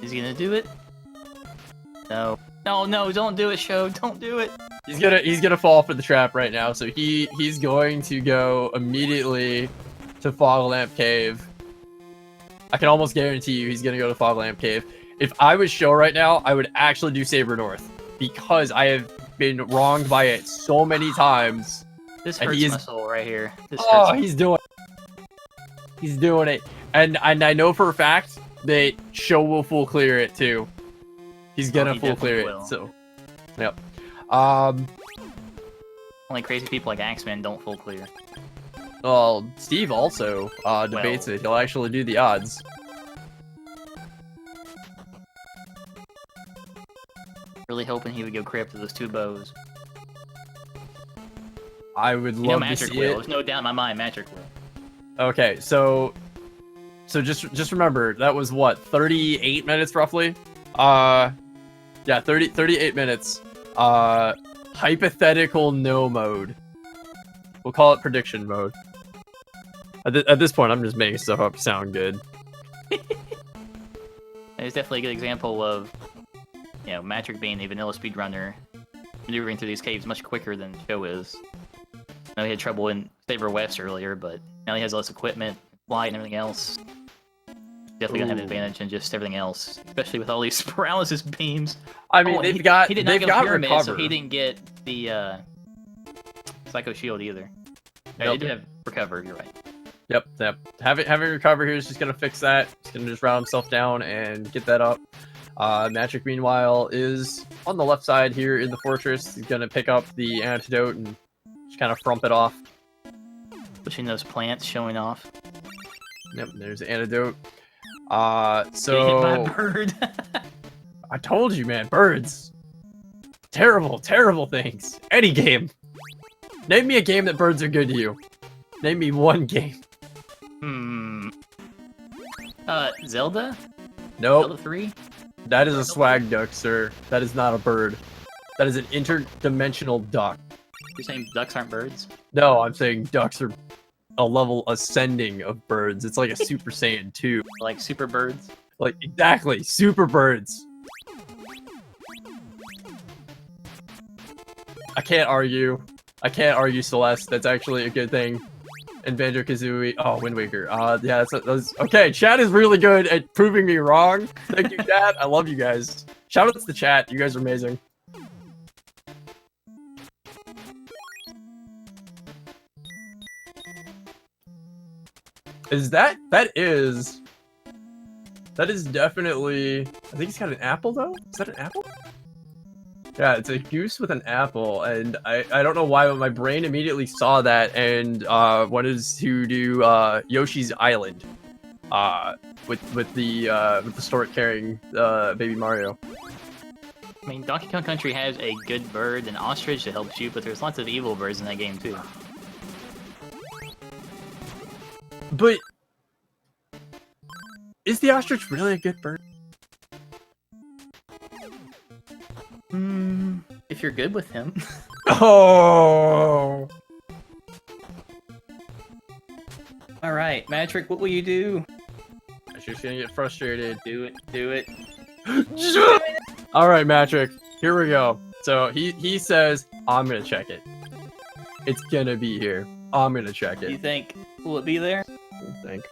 Is he gonna do it? No. No, don't do it, Sho. Don't do it. He's gonna fall for the trap right now, so he's going to go immediately to Fog Lamp Cave. I can almost guarantee you he's gonna go to Fog Lamp Cave. If I was Sho right now, I would actually do Saber North, because I have been wronged by it so many times. This hurts my soul right here. He's doing it. And I know for a fact that Sho will full clear it too. He's gonna full clear it, so yep. Only crazy people like Axeman don't full clear. Well, Steve also debates it. He'll actually do the odds. Really hoping he would go Crypt with those 2 bows. I would love to see it. There's no doubt in my mind, Magic will. Okay, so just remember, that was what, 38 minutes roughly? Yeah, 38 minutes. Hypothetical no mode. We'll call it prediction mode. At this point, I'm just making stuff up to sound good. It's definitely a good example of, you know, Matrick being a vanilla speedrunner, maneuvering through these caves much quicker than Sho is. I know he had trouble in Saber West earlier, but now he has less equipment, flight, and everything else. Definitely gonna have an advantage in just everything else, especially with all these paralysis beams. I mean, he did not go pyramid, recover. so he didn't get the Psycho Shield either. Nope. He did have recover. You're right. Yep. Having recover here is just gonna fix that. He's gonna just round himself down and get that up. Matrick, meanwhile, is on the left side here in the fortress. He's gonna pick up the antidote and just kind of frump it off. Pushing those plants, showing off. Yep, there's the antidote. Getting hit by a bird. I told you, man, birds. Terrible, terrible things. Any game. Name me a game that birds are good to you. Name me one game. Zelda? Nope. Zelda 3? That is a swag duck, sir. That is not a bird. That is an interdimensional duck. You're saying ducks aren't birds? No, I'm saying ducks are a level ascending of birds. It's like a Super Saiyan 2. Like super birds? Like, exactly. Super birds. I can't argue. I can't argue, Celeste. That's actually a good thing. And Banjo-Kazooie. Oh, Wind Waker. Yeah, that's okay. Chat is really good at proving me wrong. Thank you, chat. I love you guys. Shout out to the chat. You guys are amazing. That is definitely, I think he's got an apple though? Is that an apple? Yeah, it's a goose with an apple, and I don't know why, but my brain immediately saw that and wanted to do Yoshi's Island with the stork carrying baby Mario. I mean, Donkey Kong Country has a good bird, an ostrich that helps you, but there's lots of evil birds in that game too. But is the ostrich really a good bird? If you're good with him. Oh! Alright, Matrick, what will you do? I'm just gonna get frustrated. Do it, do it. Alright, Matrick, here we go. So he says, I'm gonna check it. It's gonna be here. I'm gonna check it. You think, will it be there? I think.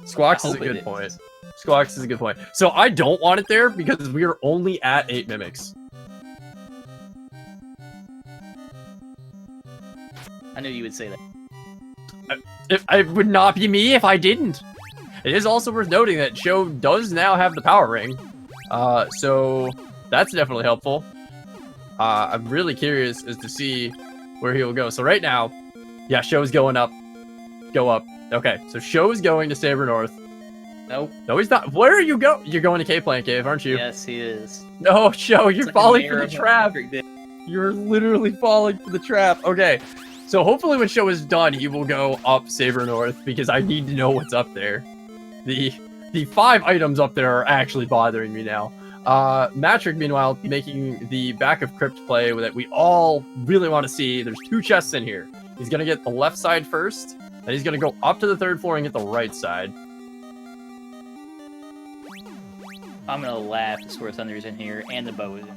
Squawks is a good point. Squawks is a good point. So I don't want it there because we are only at 8 mimics. I knew you would say that. It would not be me if I didn't. It is also worth noting that Sho does now have the power ring. So that's definitely helpful. I'm really curious as to see where he will go. So right now, yeah, Sho's going up. Go up. Okay, so Sho is going to Saber North. Nope. No, he's not. Where are you going? You're going to K-Plant Cave, aren't you? Yes, he is. No, Sho, you're like falling for the trap. You're literally falling for the trap. Okay, so hopefully when Sho is done, he will go up Saber North because I need to know what's up there. The 5 items up there are actually bothering me now. Matrick, meanwhile, making the back of Crypt play that we all really want to see. There's 2 chests in here. He's going to get the left side first, and he's going to go up to the 3rd floor and get the right side. I'm going to laugh. The Sword of Thunder is in here, and the bow is in.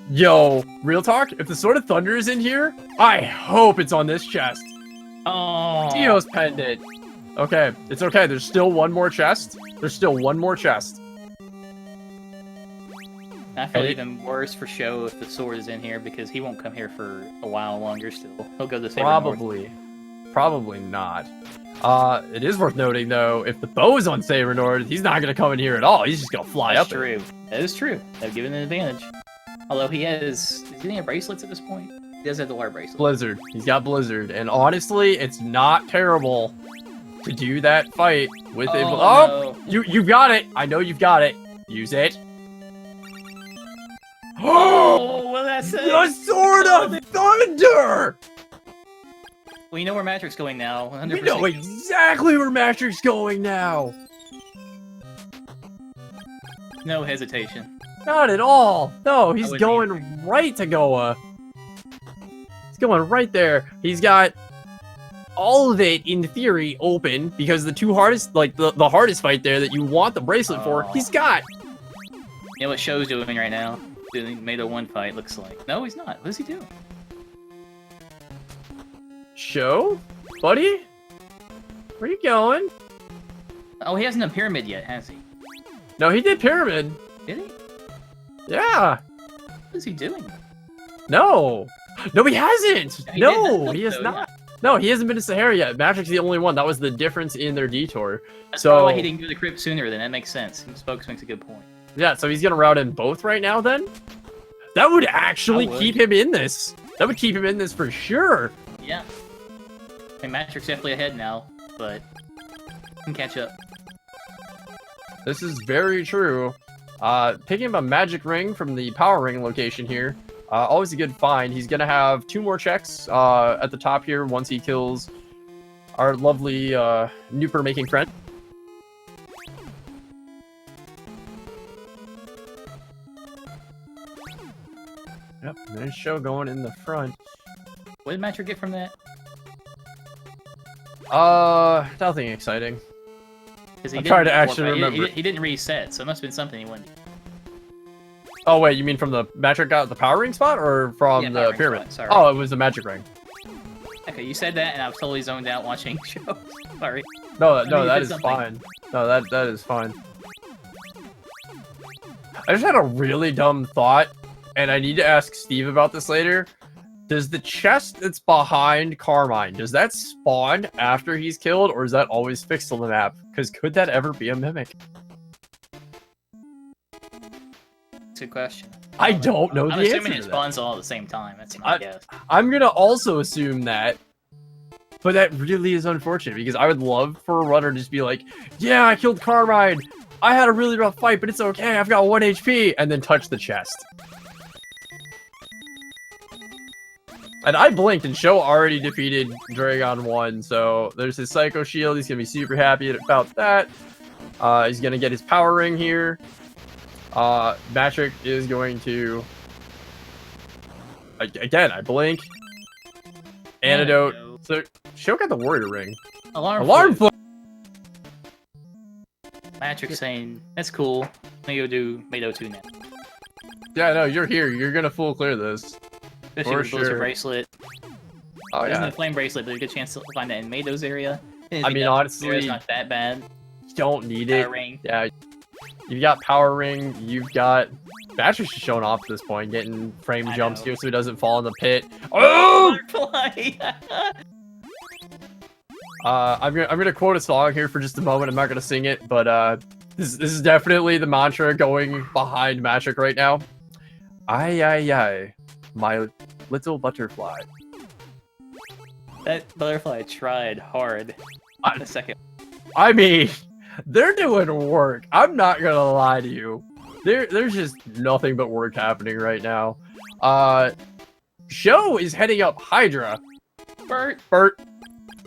Yo, real talk, if the Sword of Thunder is in here, I hope it's on this chest. Oh. Dio's pendant. Okay, it's okay. There's still one more chest. There's still one more chest. I feel even worse for Sho if the sword is in here because he won't come here for a while longer still. He'll go to Saber Probably. North. Probably not. It is worth noting, though, if the bow is on Saber North, he's not going to come in here at all. He's just going to fly That's up. True. That is true. They've given an advantage. Although he has... Is he have bracelets at this point? He does have the water bracelet. Blizzard. He's got Blizzard. And honestly, it's not terrible to do that fight with a... Oh, no. You've got it. I know you've got it. Use it. Oh, well, that's it. The Sword of Thunder! Well, you know where Matrick's going now. 100%. We know exactly where Matrick's going now. No hesitation. Not at all. No, he's going either. right to Goa. He's going right there. He's got all of it in theory open because the two hardest, like the hardest fight there that you want the bracelet for, he's got. You know what Sho's doing right now? Doing Mado 1 fight, looks like. No, he's not. What is he doing? Sho? Buddy? Where you going? Oh, he hasn't done Pyramid yet, has he? No, he did Pyramid. Did he? Yeah. What is he doing? No. No, he hasn't. He No, did he has though, not. No, he hasn't been to Sahara yet. Matrix's the only one. That was the difference in their detour. That's So probably why he didn't go to the crypt sooner, then that makes sense. Spokes makes a good point. yeah, so he's gonna route in both right now then? That would actually keep him in this. That would keep him in this for sure. Yeah. I mean, Matrix definitely ahead now, but can catch up. This is very true. Picking up a magic ring from the power ring location here. Always a good find. He's gonna have 2 more checks at the top here once he kills our lovely Nooper making friend. Yep, there's Sho going in the front. What did Matrix get from that? Nothing exciting. I'm trying to actually remember. He didn't reset, so it must have been something he wanted. Oh wait, you mean from the magic got the power ring spot, or from the pyramid? Spot, oh, it was the magic ring. Okay, you said that, and I was totally zoned out watching shows. Sorry. No, that is fine. No, that is fine. I just had a really dumb thought, and I need to ask Steve about this later. Does the chest that's behind Carmine, does that spawn after he's killed, or is that always fixed on the map? Because could that ever be a mimic? Good question. I don't know the answer. I'm assuming it spawns all at the same time. That's my guess. I'm gonna also assume that, but that really is unfortunate because I would love for a runner to just be like, "Yeah, I killed Carmine. I had a really rough fight, but it's okay. I've got 1 HP," and then touch the chest. And I blinked, and Sho already defeated Dragon 1, so there's his Psycho Shield. He's gonna be super happy about that. He's gonna get his power ring here. Matrix is going to again. I blink. Antidote. So Sho got the warrior ring. Alarm flare. Matrix saying that's cool. I'm gonna go do Mado 2 now. Yeah, no, you're here. You're gonna full clear this. Especially with Blizzard bracelet. Oh There's yeah. no flame bracelet, but there's a good chance to find that in Mado's area. I mean, honestly, it's not that bad. You don't need it. Ring. Yeah. You've got power ring. You've got Matrix is showing off at this point, getting frame jumps here so he doesn't fall in the pit. Oh! I'm gonna quote a song here for just a moment. I'm not gonna sing it, but this is definitely the mantra going behind Matrix right now. Ay, my little butterfly. That butterfly tried hard. In a second. I mean, they're doing work. I'm not gonna lie to you. There's just nothing but work happening right now. Sho is heading up Hydra. Bert.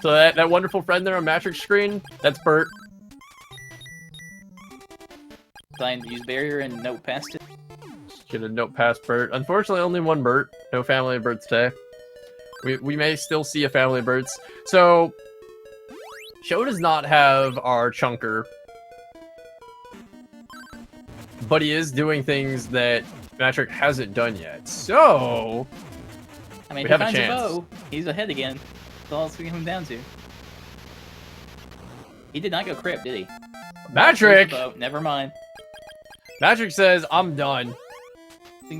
So that wonderful friend there on Matrix screen, that's Bert. Trying to use barrier and note past it. Get a note past Bert. Unfortunately, only one Bert. No family of Berts today. We may still see a family of Berts. So, Sho does not have our chunker. But he is doing things that Matrix hasn't done yet. So, I mean, we have a chance. Bow, he's ahead again. That's all it's going to come down to. He did not go crypt, did he? Matrix! Never mind. Matrix says, I'm done.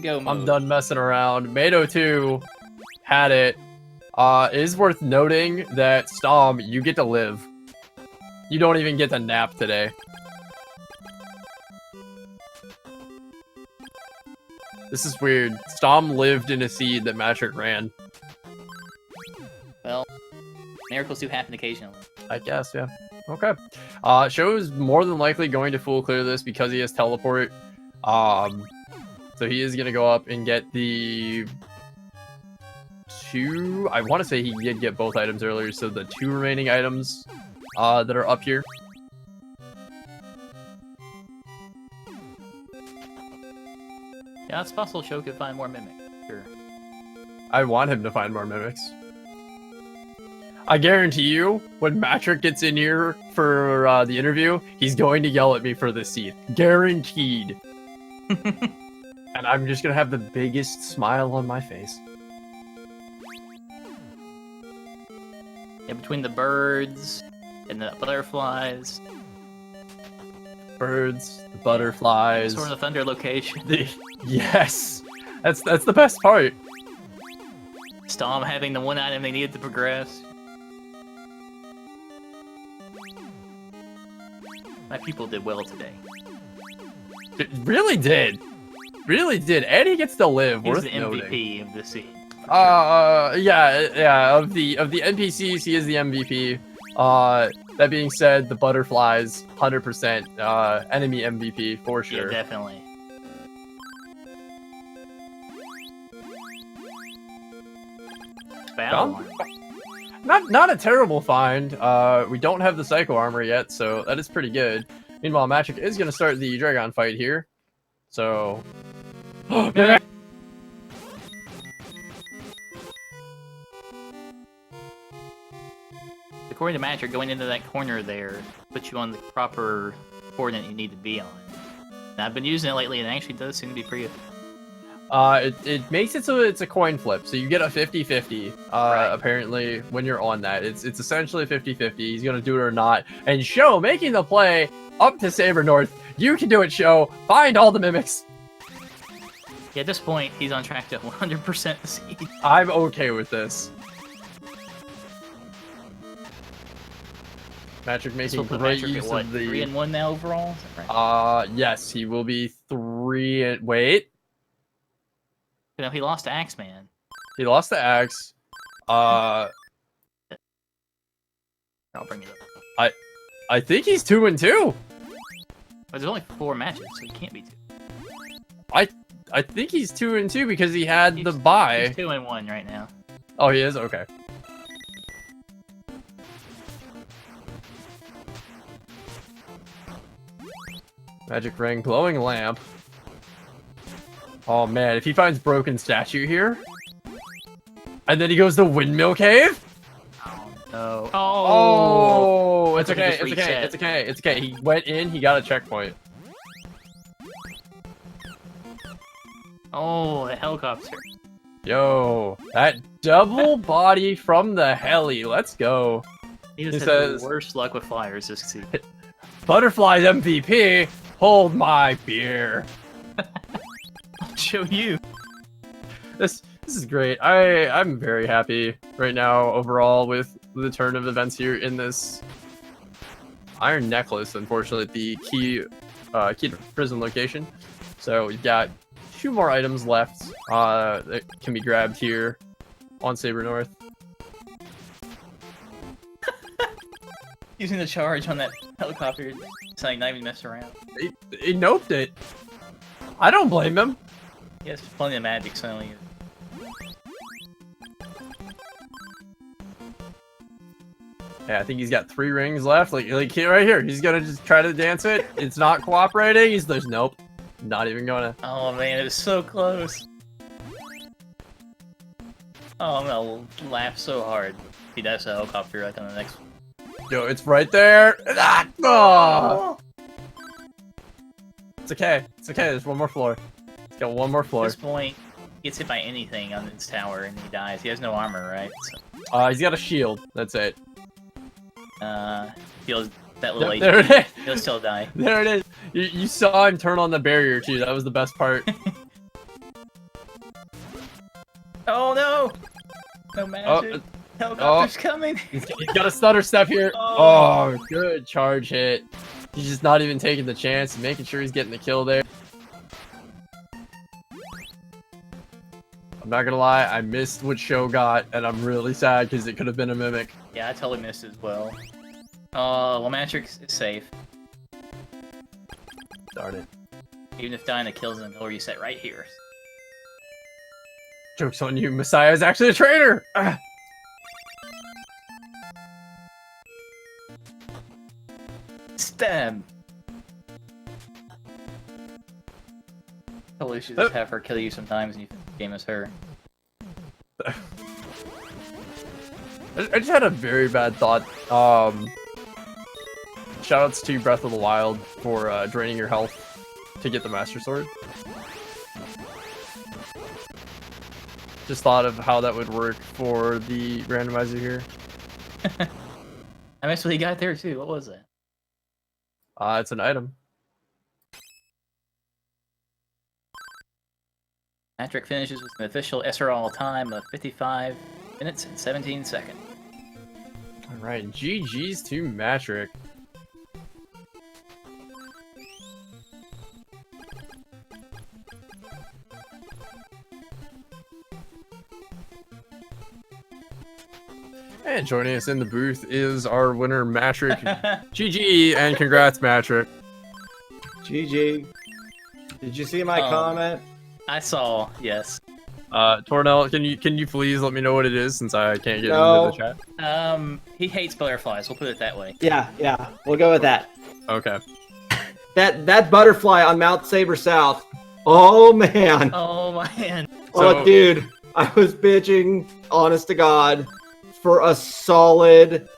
Go mode. I'm done messing around. Mado 2 had it. It is worth noting that Stom, you get to live. You don't even get to nap today. This is weird. Stom lived in a seed that Matrix ran. Well, miracles do happen occasionally. I guess, yeah. Okay. Sho is more than likely going to full clear this because he has teleport. So he is going to go up and get the 2... I want to say he did get both items earlier, so the 2 remaining items that are up here. Yeah, it's possible Sho could find more mimics. Sure. I want him to find more mimics. I guarantee you, when Matrick gets in here for the interview, he's going to yell at me for this seat. Guaranteed. And I'm just gonna have the biggest smile on my face. Yeah, between the birds and the butterflies. Birds, the butterflies. Sort of the thunder location. Yes! That's the best part. Stom having the one item they needed to progress. My people did well today. It really did. Really did. And he gets to live. He's Worth the noting. MVP of the scene. Yeah. Of the NPCs, he is the MVP. That being said, the butterflies, 100% enemy MVP for sure. Yeah, definitely. Battle armor. Not a terrible find. We don't have the Psycho Armor yet, so that is pretty good. Meanwhile, Matrick is going to start the Dragon fight here. So... According to Matrick, going into that corner there puts you on the proper coordinate you need to be on. And I've been using it lately, and it actually does seem to be pretty effective. It makes it so it's a coin flip, so you get a 50-50, Right. apparently, when you're on that. It's essentially 50-50. He's going to do it or not. And Sho making the play up to Saber North. You can do it, Sho. Find all the mimics. Yeah, at this point, he's on track to 100% the seed. I'm okay with this. Matrick making great Matrick use at what, of the... 3-1 now overall? Is that right? Yes, he will be 3 and... Wait. You know, he lost to Axeman. He lost to Axe. I'll bring it up. I think he's 2 and 2. But there's only 4 matches, so he can't be 2. I think he's 2 and 2 because he had the He's bye. 2-1 right now. Oh, he is? Okay. Magic ring, glowing lamp. Oh man, if he finds broken statue here, and then he goes to windmill cave. Oh no! Oh, it's I thought he okay. just It's okay. reset. It's okay. It's okay. He went in. He got a checkpoint. Oh, the helicopter. Yo, that double body from the heli. Let's go. He just He had says- the worst luck with flyers this season. Butterflies MVP. Hold my beer. I'll show you. This is great. I'm very happy right now overall with the turn of events here in this iron necklace. Unfortunately, the key to prison location. So we've got 2 more items left that can be grabbed here on Saber North. Using the charge on that helicopter, so not even mess around. He noped it. I don't blame him. He has plenty of magic, so only. Yeah, I think he's got 3 rings left. Like here, right here. He's gonna just try to dance it. It's not cooperating. There's nope. Not even gonna. Oh man, it was so close. Oh, I'm gonna laugh so hard if he does a helicopter like on the next one. Yo, it's right there. Ah, oh. It's okay. It's okay. There's 1 more floor. It's got 1 more At floor. this point, he gets hit by anything on this tower and he dies. He has no armor, right? So, He's got a shield. That's it. feels that little Yep, there it is. he'll still die. There it is. You saw him turn on the barrier too. That was the best part. Oh no! No magic. Helicopter's coming. He's got a stutter step here. Oh. Oh, good charge hit. He's just not even taking the chance and making sure he's getting the kill there. I'm not gonna lie, I missed what Sho got, and I'm really sad because it could have been a mimic. Yeah, I totally missed as well. Well, Matrix is safe. Darn it. Even if Dinah kills him, he'll reset right here. Joke's on you, Messiah is actually a traitor! Ah. Stab! Totally should just have her kill you sometimes and you think the game is her. I just had a very bad thought. Shoutouts to Breath of the Wild for draining your health to get the Master Sword. Just thought of how that would work for the randomizer here. I missed what he got there too. What was that? It's an item. Patrick finishes with an official SRL time of 55 minutes and 17 seconds. Alright, GG's to Matrick. And joining us in the booth is our winner, Matrick. GG, and congrats, Matrick. GG. Did you see my comment? I saw, yes. Tornell, can you please let me know what it is since I can't get No. into the chat? He hates butterflies, we'll put it that way. Yeah, we'll go with that. Okay. That butterfly on Mount Saber South. Oh man. Oh man. Oh dude, I was bitching, honest to God, for a solid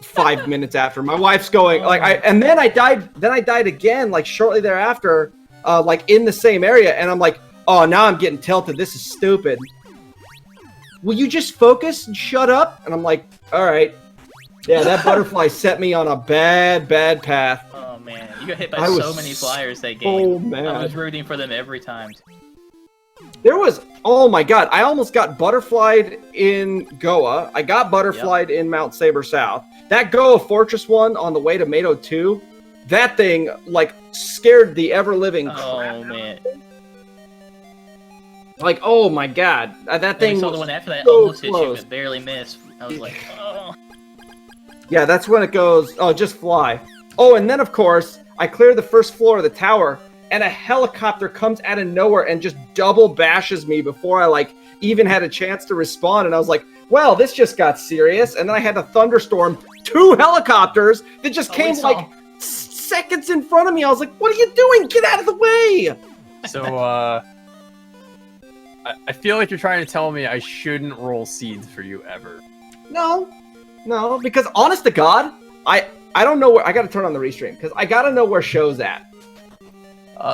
5 minutes after. My wife's going and then I died again like shortly thereafter, like in the same area, and I'm like, oh, now I'm getting tilted. This is stupid. Will you just focus and shut up? And I'm like, all right. Yeah, that butterfly set me on a bad path. Oh man, you got hit by so many flyers that game. Oh man, I was rooting for them every time. There was, oh my god, I almost got butterflied in Goa. I got butterflied in Mount Saber South. That Goa Fortress one on the way to Mato 2, that thing, like, scared the ever-living crap. Oh man. Like, oh my god, that thing I saw was the one after that so almost hit you, close. but barely missed. I was like, oh. Yeah, that's when it goes, oh, just fly. Oh, and then, of course, I clear the first floor of the tower, and a helicopter comes out of nowhere and just double bashes me before I, like, even had a chance to respond. And I was like, well, this just got serious. And then I had a thunderstorm, 2 helicopters that just came, like, seconds in front of me. I was like, what are you doing? Get out of the way! So, I feel like you're trying to tell me I shouldn't roll seeds for you ever. No, because honest to God, I don't know where, I gotta turn on the restream, because I gotta know where Show's at.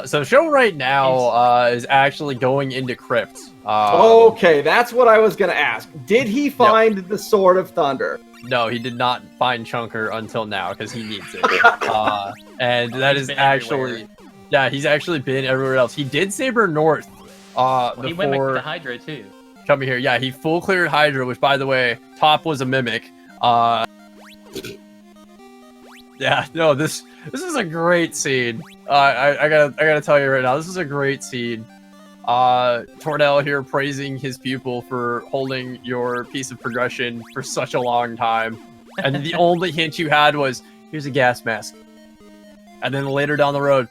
So Show right now is actually going into Crypt. Okay, that's what I was gonna ask. Did he find the Sword of Thunder? No, he did not find Chunker until now because he needs it. And that is actually, yeah, he's actually been everywhere else. He did Saber North. He went back to the Hydra too. Coming here, yeah, he full cleared Hydra, which by the way, top was a mimic. Yeah, no, this is a great scene. I gotta tell you right now, this is a great scene. Tornell here praising his pupil for holding your piece of progression for such a long time, and the only hint you had was, here's a gas mask, and then later down the road,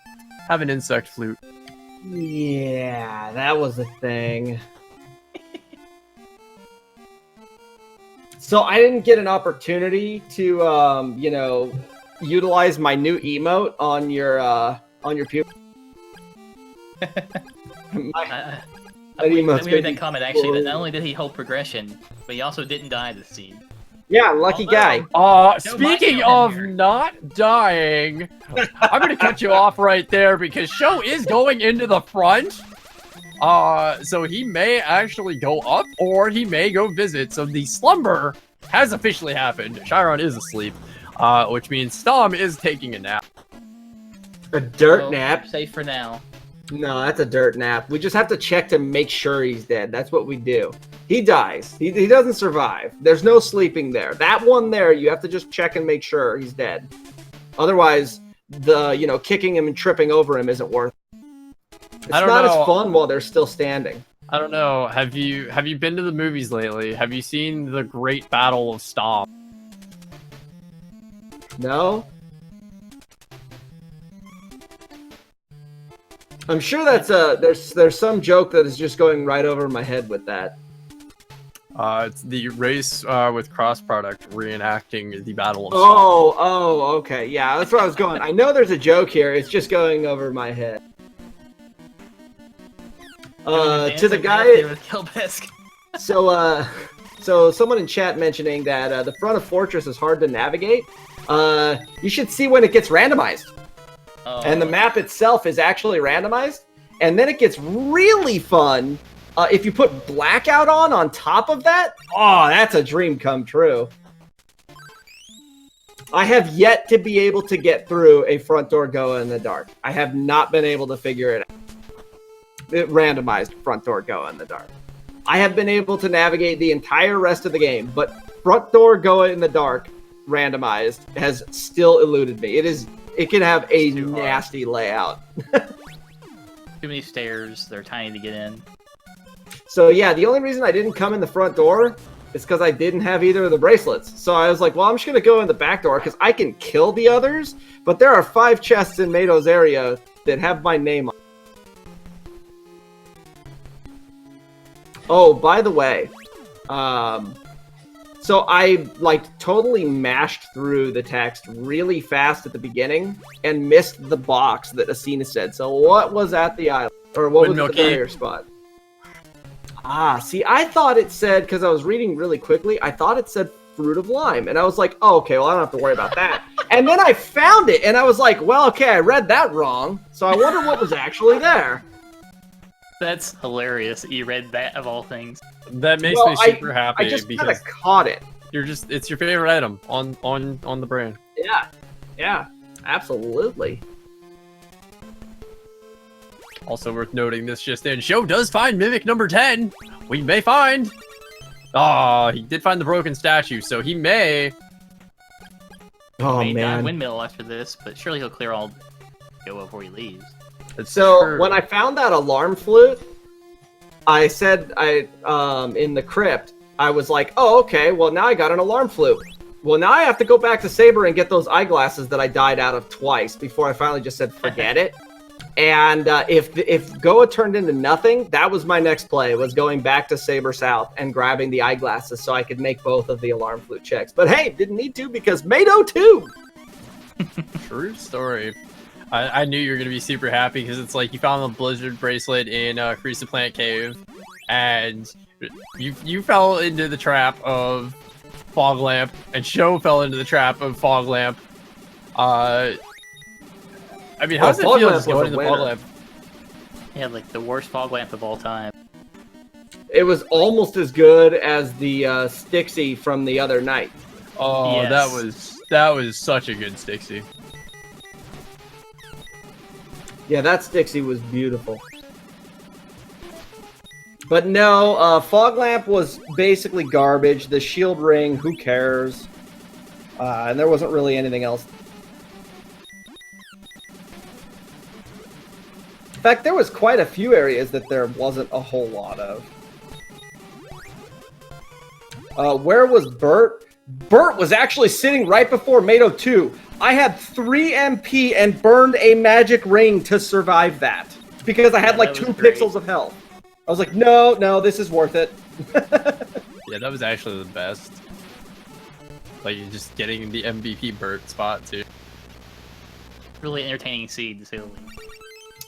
have an insect flute. Yeah, that was a thing. So I didn't get an opportunity to, you know, utilize my new emote on your pupil. We made that comment actually that not only did he hold progression, but he also didn't die this scene. Yeah, lucky guy. Speaking of not dying, I'm gonna cut you off right there because Show is going into the front. So he may actually go up or he may go visit. So the slumber has officially happened. Chiron is asleep, which means Stom is taking a nap. A dirt nap? Safe for now. No, that's a dirt nap. We just have to check to make sure he's dead. That's what we do. He dies. He doesn't survive. There's no sleeping there. That one there, you have to just check and make sure he's dead. Otherwise, kicking him and tripping over him isn't worth it. It's not as fun while they're still standing. I don't know. Have you been to the movies lately? Have you seen the Great Battle of Stomp? No. I'm sure that's there's some joke that is just going right over my head with that. It's the race with Cross Product reenacting the Battle of Stomp. Oh, okay. Yeah, that's where I was going. I know there's a joke here. It's just going over my head. To the guy. So someone in chat mentioning that the front of Fortress is hard to navigate. You should see when it gets randomized. Oh, And the map itself is actually randomized. And then it gets really fun if you put blackout on top of that. Oh, that's a dream come true. I have yet to be able to get through a front door Goa in the dark. I have not been able to figure it out. It randomized front door Goa in the dark. I have been able to navigate the entire rest of the game, but front door Goa in the dark randomized has still eluded me. It can have a nasty layout. Too many stairs. They're tiny to get in. So yeah, the only reason I didn't come in the front door is because I didn't have either of the bracelets. So I was like, well, I'm just going to go in the back door because I can kill the others, but there are 5 chests in Mado's area that have my name on. Oh, by the way, so I totally mashed through the text really fast at the beginning and missed the box that Asina said. So what was at the island? Or what was the barrier spot? Ah, see, I thought it said, because I was reading really quickly, I thought it said Fruit of Lime. And I was like, oh, okay, well, I don't have to worry about that. And then I found it, and I was like, well, okay, I read that wrong. So I wonder what was actually there. That's hilarious that you read that of all things. That makes me super happy I just kind because of caught it. it's your favorite item on the brand. Yeah, absolutely. Also worth noting, this just in, Sho does find Mimic number 10. We may find. Oh, he did find the broken statue, so he may. Oh He may die man. windmill after this, but surely he'll clear all go before he leaves. It's So true. when I found that alarm flute, I said in the crypt, I was like, oh, okay, well now I got an alarm flute. Well, now I have to go back to Saber and get those eyeglasses that I died out of twice before I finally just said, forget it. And if Goa turned into nothing, that was my next play, was going back to Saber South and grabbing the eyeglasses so I could make both of the alarm flute checks. But hey, didn't need to because Mado too. True story. I knew you were going to be super happy because it's like you found the Blizzard bracelet in Crystalis Plant Cave, and you fell into the trap of Fog Lamp, and Sho fell into the trap of Fog Lamp. I mean, how does it feel just going into Fog Lamp? He had like the worst fog lamp of all time. It was almost as good as the Stixie from the other night. Oh, Yes. that was such a good Stixie. Yeah, that Stixie was beautiful. But no, Fog Lamp was basically garbage. The shield ring, who cares? And there wasn't really anything else. In fact, there was quite a few areas that there wasn't a whole lot of. Where was Bert? Bert was actually sitting right before Mado 2. I had 3 MP and burned a magic ring to survive that. Because I had like 2 pixels of health. I was like, no, this is worth it. Yeah, that was actually the best. Like, just getting the MVP Bert spot, too. Really entertaining seed, to say the least.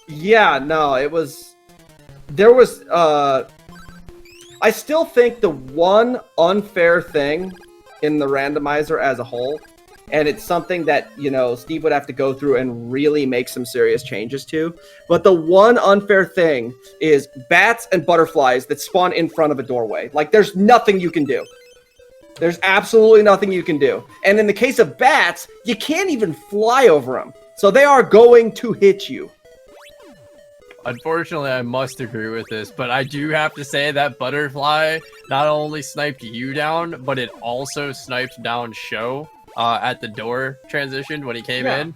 Yeah, no, it was... There was... I still think the one unfair thing in the randomizer as a whole, and it's something that, you know, Steve would have to go through and really make some serious changes to, but the one unfair thing is bats and butterflies that spawn in front of a doorway. Like, there's nothing you can do. There's absolutely nothing you can do. And in the case of bats, you can't even fly over them. So they are going to hit you. Unfortunately, I must agree with this, but I do have to say that Butterfly not only sniped you down, but it also sniped down Sho at the door transition when he came in.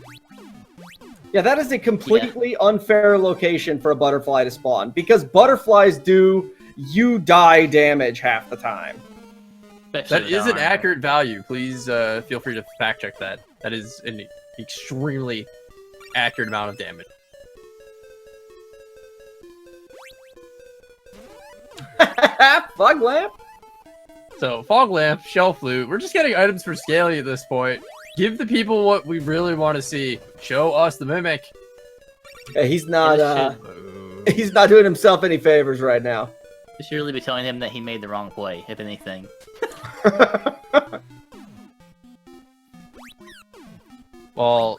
Yeah, that is a completely unfair location for a butterfly to spawn, because butterflies do you die damage half the time. Especially That is an armor. accurate value. Please feel free to fact check that. That is an extremely accurate amount of damage. Fog lamp? So, Fog Lamp, Shell Flute, we're just getting items for scaling at this point. Give the people what we really want to see. Show us the Mimic. Yeah, he's not Boo. he's not doing himself any favors right now. You should really be telling him that he made the wrong play, if anything. Well,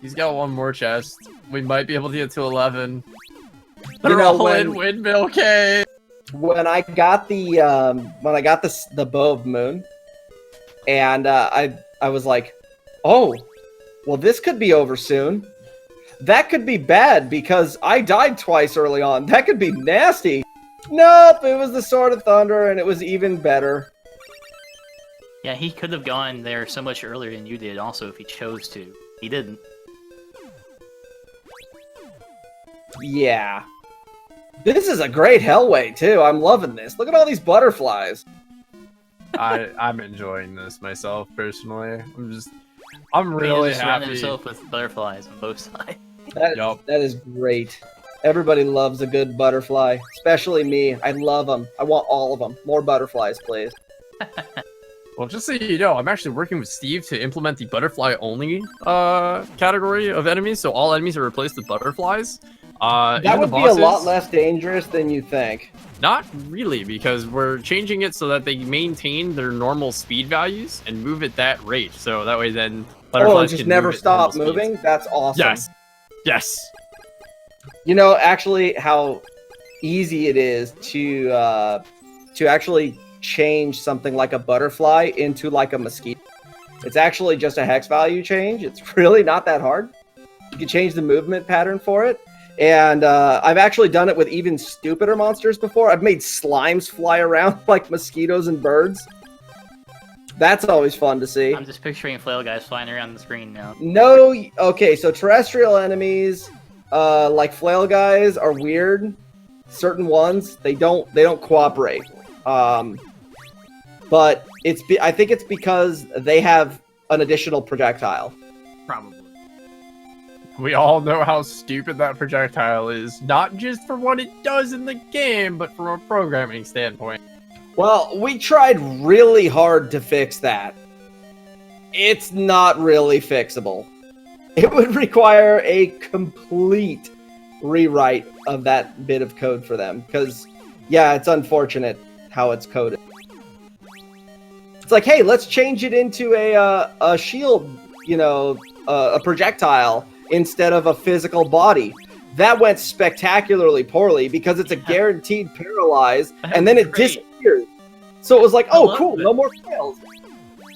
he's got one more chest. We might be able to get to 11. You They're know, all in Windmill Cave. when I got the Bow of Moon, and I was like, oh, well, this could be over soon. That could be bad because I died twice early on. That could be nasty. Nope, it was the Sword of Thunder, and it was even better. Yeah, he could have gone there so much earlier than you did. Also, if he chose to, he didn't. Yeah. This is a great Hellway, too. I'm loving this. Look at all these butterflies. I'm enjoying this myself, personally. I'm really surrounded happy. himself with butterflies on both sides. That is great. Everybody loves a good butterfly, especially me. I love them. I want all of them. More butterflies, please. Well, just so you know, I'm actually working with Steve to implement the butterfly-only category of enemies, so all enemies are replaced with butterflies. That would be a lot less dangerous than you think. Not really, because we're changing it so that they maintain their normal speed values and move at that rate. So that way then butterflies just can never move at stop normal moving? speeds. That's awesome. Yes. Yes. You know, actually, how easy it is to actually change something like a butterfly into like a mosquito. It's actually just a hex value change. It's really not that hard. You can change the movement pattern for it. And I've actually done it with even stupider monsters before. I've made slimes fly around like mosquitoes and birds. That's always fun to see. I'm just picturing flail guys flying around the screen now. No, okay, so terrestrial enemies, like flail guys, are weird. Certain ones, they don't cooperate. But I think it's because they have an additional projectile. Probably. We all know how stupid that projectile is, not just for what it does in the game, but from a programming standpoint. Well, we tried really hard to fix that. It's not really fixable. It would require a complete rewrite of that bit of code for them, because, yeah, it's unfortunate how it's coded. It's like, hey, let's change it into a shield, you know, a projectile, instead of a physical body. That went spectacularly poorly because it's a guaranteed paralyze, and then it disappears. So it was like, oh, cool, no more flails.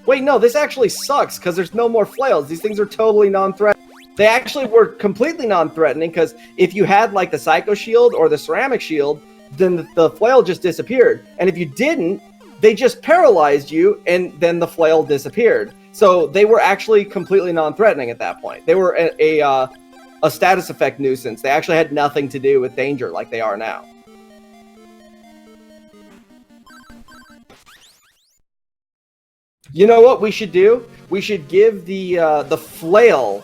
Wait, no, this actually sucks because there's no more flails. These things are totally non-threatening. They actually were completely non-threatening because if you had like the Psycho Shield or the Ceramic Shield, then the flail just disappeared. And if you didn't, they just paralyzed you, and then the flail disappeared. So they were actually completely non-threatening at that point. They were a status effect nuisance. They actually had nothing to do with danger like they are now. You know what we should do? We should give the flail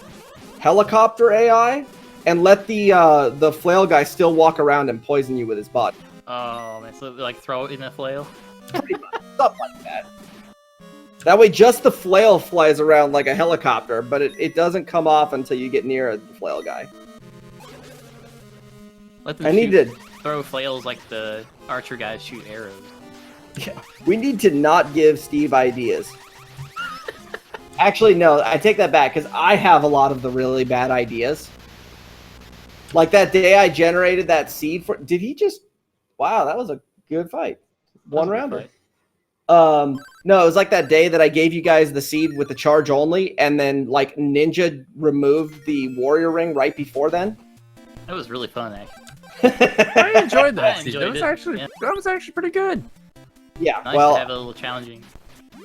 helicopter AI and let the flail guy still walk around and poison you with his body. Oh, man, so like throw it in a flail? Pretty much, stuff like that. That way just the flail flies around like a helicopter, but it doesn't come off until you get near the flail guy. Let them throw flails like the archer guys shoot arrows. Yeah, we need to not give Steve ideas. Actually, no, I take that back, because I have a lot of the really bad ideas. Like that day I generated that seed for... Did he just... Wow, that was a good fight. One rounder. No, it was like that day that I gave you guys the seed with the charge only, and then like Ninja removed the warrior ring right before then. That was really fun, actually. I enjoyed that. Enjoyed That was actually pretty good. Yeah, Nice well, to have a little challenging.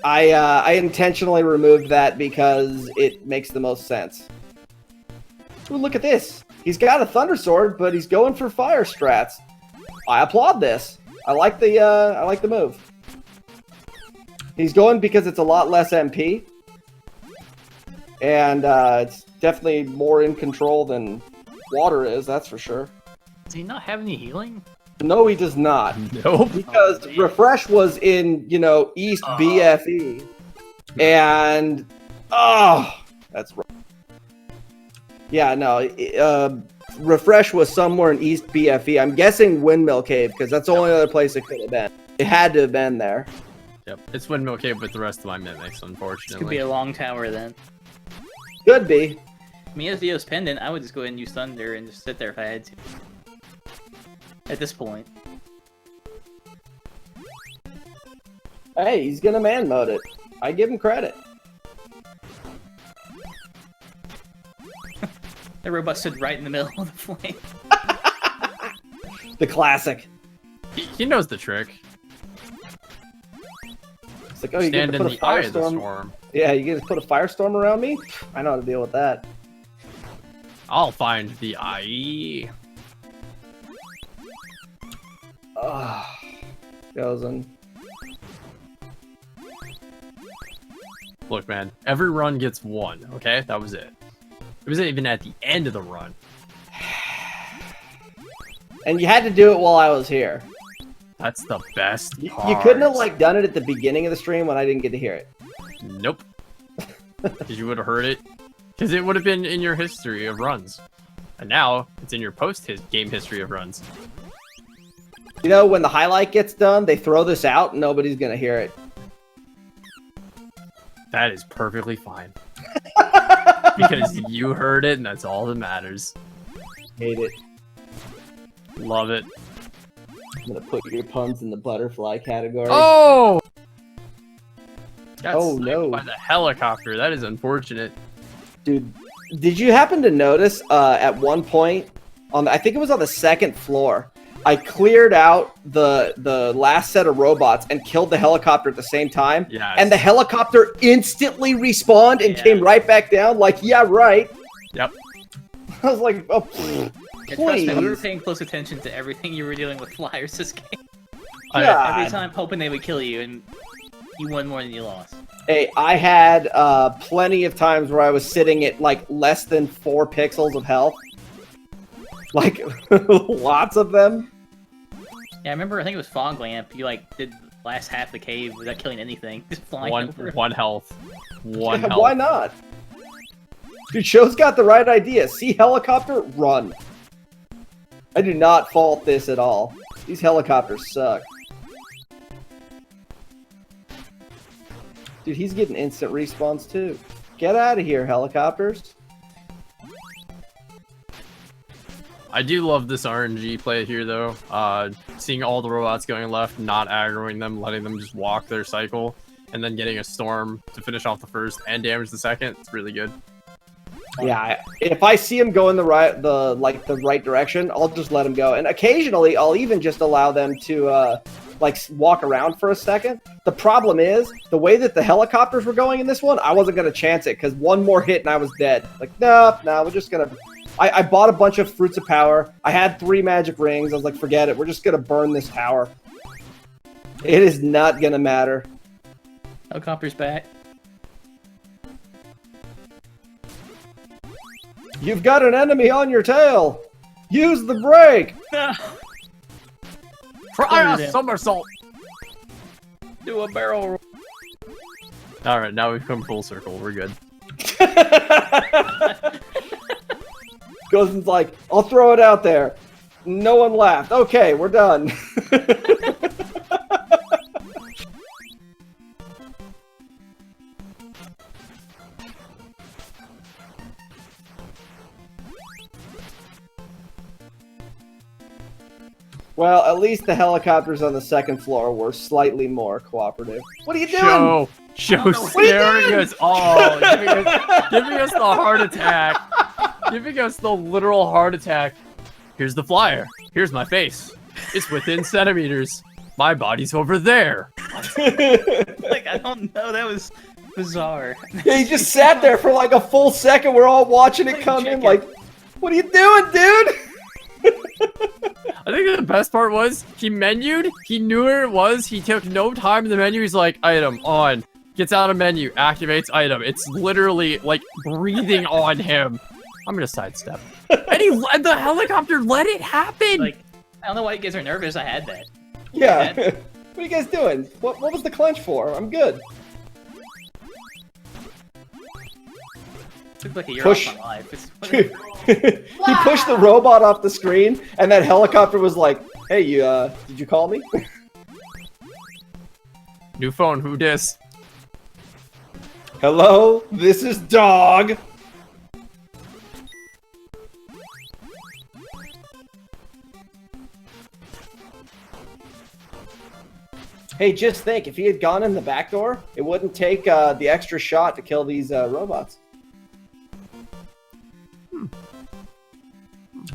I intentionally removed that because it makes the most sense. Ooh, look at this. He's got a Thunder Sword, but he's going for fire strats. I applaud this. I like the move. He's going because it's a lot less MP. And it's definitely more in control than water is, that's for sure. Does he not have any healing? No, he does not. Nope. Because Refresh was in, you know, East BFE. And, that's right. Yeah, no, Refresh was somewhere in East BFE. I'm guessing Windmill Cave, because that's the only other place it could have been. It had to have been there. Yep, it's been okay with the rest of my mimics, This could be unfortunately. a long tower then. Could be. I mean, as Dio's pendant, I would just go ahead and use Thunder and just sit there if I had to. At this point. Hey, he's gonna man mode it. I give him credit. The robot stood right in the middle of the flame. The classic. He knows the trick. It's like, oh, you get Stand to in put a the eye of the firestorm. storm. Yeah, you get to put a firestorm around me? I know how to deal with that. I'll find the eye. Ah, goes in. Look, man, every run gets one, okay? That was it. It wasn't even at the end of the run. And you had to do it while I was here. That's the best You part. couldn't have like done it at the beginning of the stream when I didn't get to hear it. Nope. Because you would have heard it. Because it would have been in your history of runs. And now, it's in your post-game history of runs. You know, when the highlight gets done, they throw this out and nobody's gonna hear it. That is perfectly fine. Because you heard it, and that's all that matters. Hate it. Love it. I'm gonna put your puns in the butterfly category. Oh! Got Oh, sniped no. by the helicopter. That is unfortunate. Dude, did you happen to notice at one point, I think it was on the second floor, I cleared out the last set of robots and killed the helicopter at the same time? Yes. And the helicopter instantly respawned and Yeah. came right back down? Like, yeah, right. Yep. I was like, oh, pfft, Yeah, trust me, we were please. paying close attention to everything you were dealing with flyers this game. God. Every time hoping they would kill you, and you won more than you lost. Hey, I had plenty of times where I was sitting at like less than 4 pixels of health. Like, lots of them. Yeah, I remember, I think it was Fog Lamp, you like did the last half of the cave without killing anything, just flying over. One health. One Yeah, health. why not? Dude, Show's got the right idea. See helicopter, run. I do not fault this at all. These helicopters suck. Dude, he's getting instant respawns too. Get out of here, helicopters. I do love this RNG play here, though. Seeing all the robots going left, not aggroing them, letting them just walk their cycle, and then getting a storm to finish off the first and damage the second. It's really good. Yeah, if I see him go in the right direction, I'll just let him go. And occasionally, I'll even just allow them to walk around for a second. The problem is the way that the helicopters were going in this one. I wasn't gonna chance it because one more hit and I was dead. Like, no, we're just gonna. I bought a bunch of fruits of power. I had 3 magic rings. I was like, forget it. We're just gonna burn this tower. It is not gonna matter. Helicopter's back. You've got an enemy on your tail. Use the brake. Try it a in. somersault! Do a barrel roll. Alright, now we've come full circle. We're good. Gozen's like, I'll throw it out there. No one laughed. Okay, we're done. Well, at least the helicopters on the second floor were slightly more cooperative. What are you doing? Show What are you staring doing? us all. Giving us the heart attack. Giving us the literal heart attack. Here's the flyer. Here's my face. It's within centimeters. My body's over there. Like, I don't know, that was bizarre. He just sat there for like a full second. We're all watching it come in like, what are you doing, dude? I think the best part was he menued. He knew where it was. He took no time in the menu. He's like, item on. Gets out of menu. Activates item. It's literally like breathing on him. I'm gonna sidestep. And the helicopter let it happen. Like, I don't know why you guys are nervous, I had that. Yeah. What are you guys doing? What was the clench for? I'm good. Took like a year Push. off my life. He pushed the robot off the screen, and that helicopter was like, "Hey, did you call me?" New phone, who dis? Hello, this is Dog. Hey, just think, if he had gone in the back door, it wouldn't take the extra shot to kill these robots.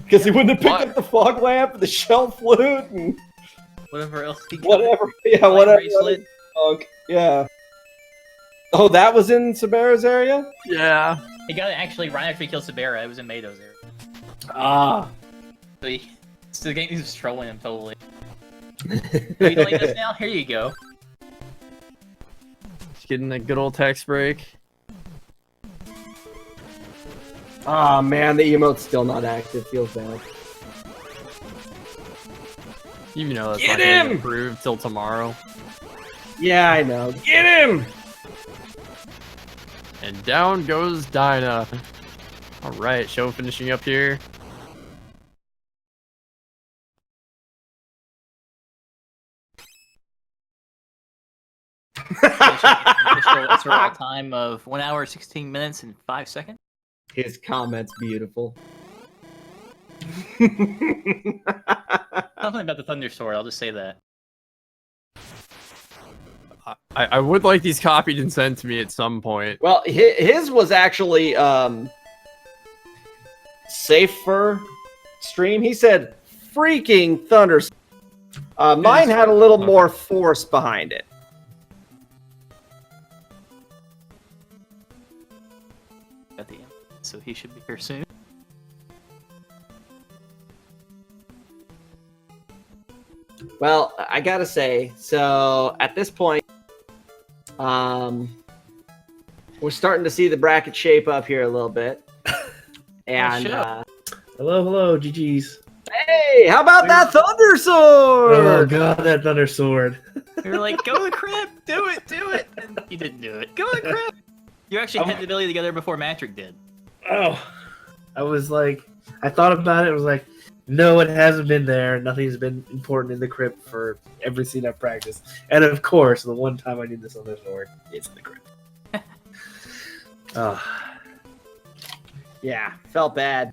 Because he wouldn't have picked up the fog lamp, the shell flute, and Whatever else he got. whatever. Yeah, Light whatever. bracelet. Yeah. Oh, that was in Sabera's area? Yeah. He got it actually right after he killed Sabera. It was in Mado's area. Ah. So the game is trolling him totally. Oh, you don't like this now? Here you go. Just getting a good old text break. Ah, man, the emote's still not active. Feels bad. Even though that's Get not gonna him! improve till tomorrow. Yeah, I know. Get him! And down goes Dinah. Alright, show finishing up here. Official SRL time of 1 hour, 16 minutes, and 5 seconds. His comment's beautiful. Something about the Thunder Sword, I'll just say that. I would like these copied and sent to me at some point. Well, his was actually safer stream. He said freaking thunder. Mine had a little more force behind it. At the end, so he should be here soon. Well, I gotta say, so at this point, we're starting to see the bracket shape up here a little bit. And hello, GG's. hey, how about that Thunder Sword? Oh god, that Thunder Sword. We were like, go to Crypt, do it, and you didn't do it. Go to Crypt. You actually had the ability to get there before Matrick did. Oh, I was like, I thought about it. I was like, no, it hasn't been there. Nothing's been important in the crypt for every scene I've practiced. And of course, the one time I need this Thunder Sword, it's in the crypt. Oh. Yeah, felt bad.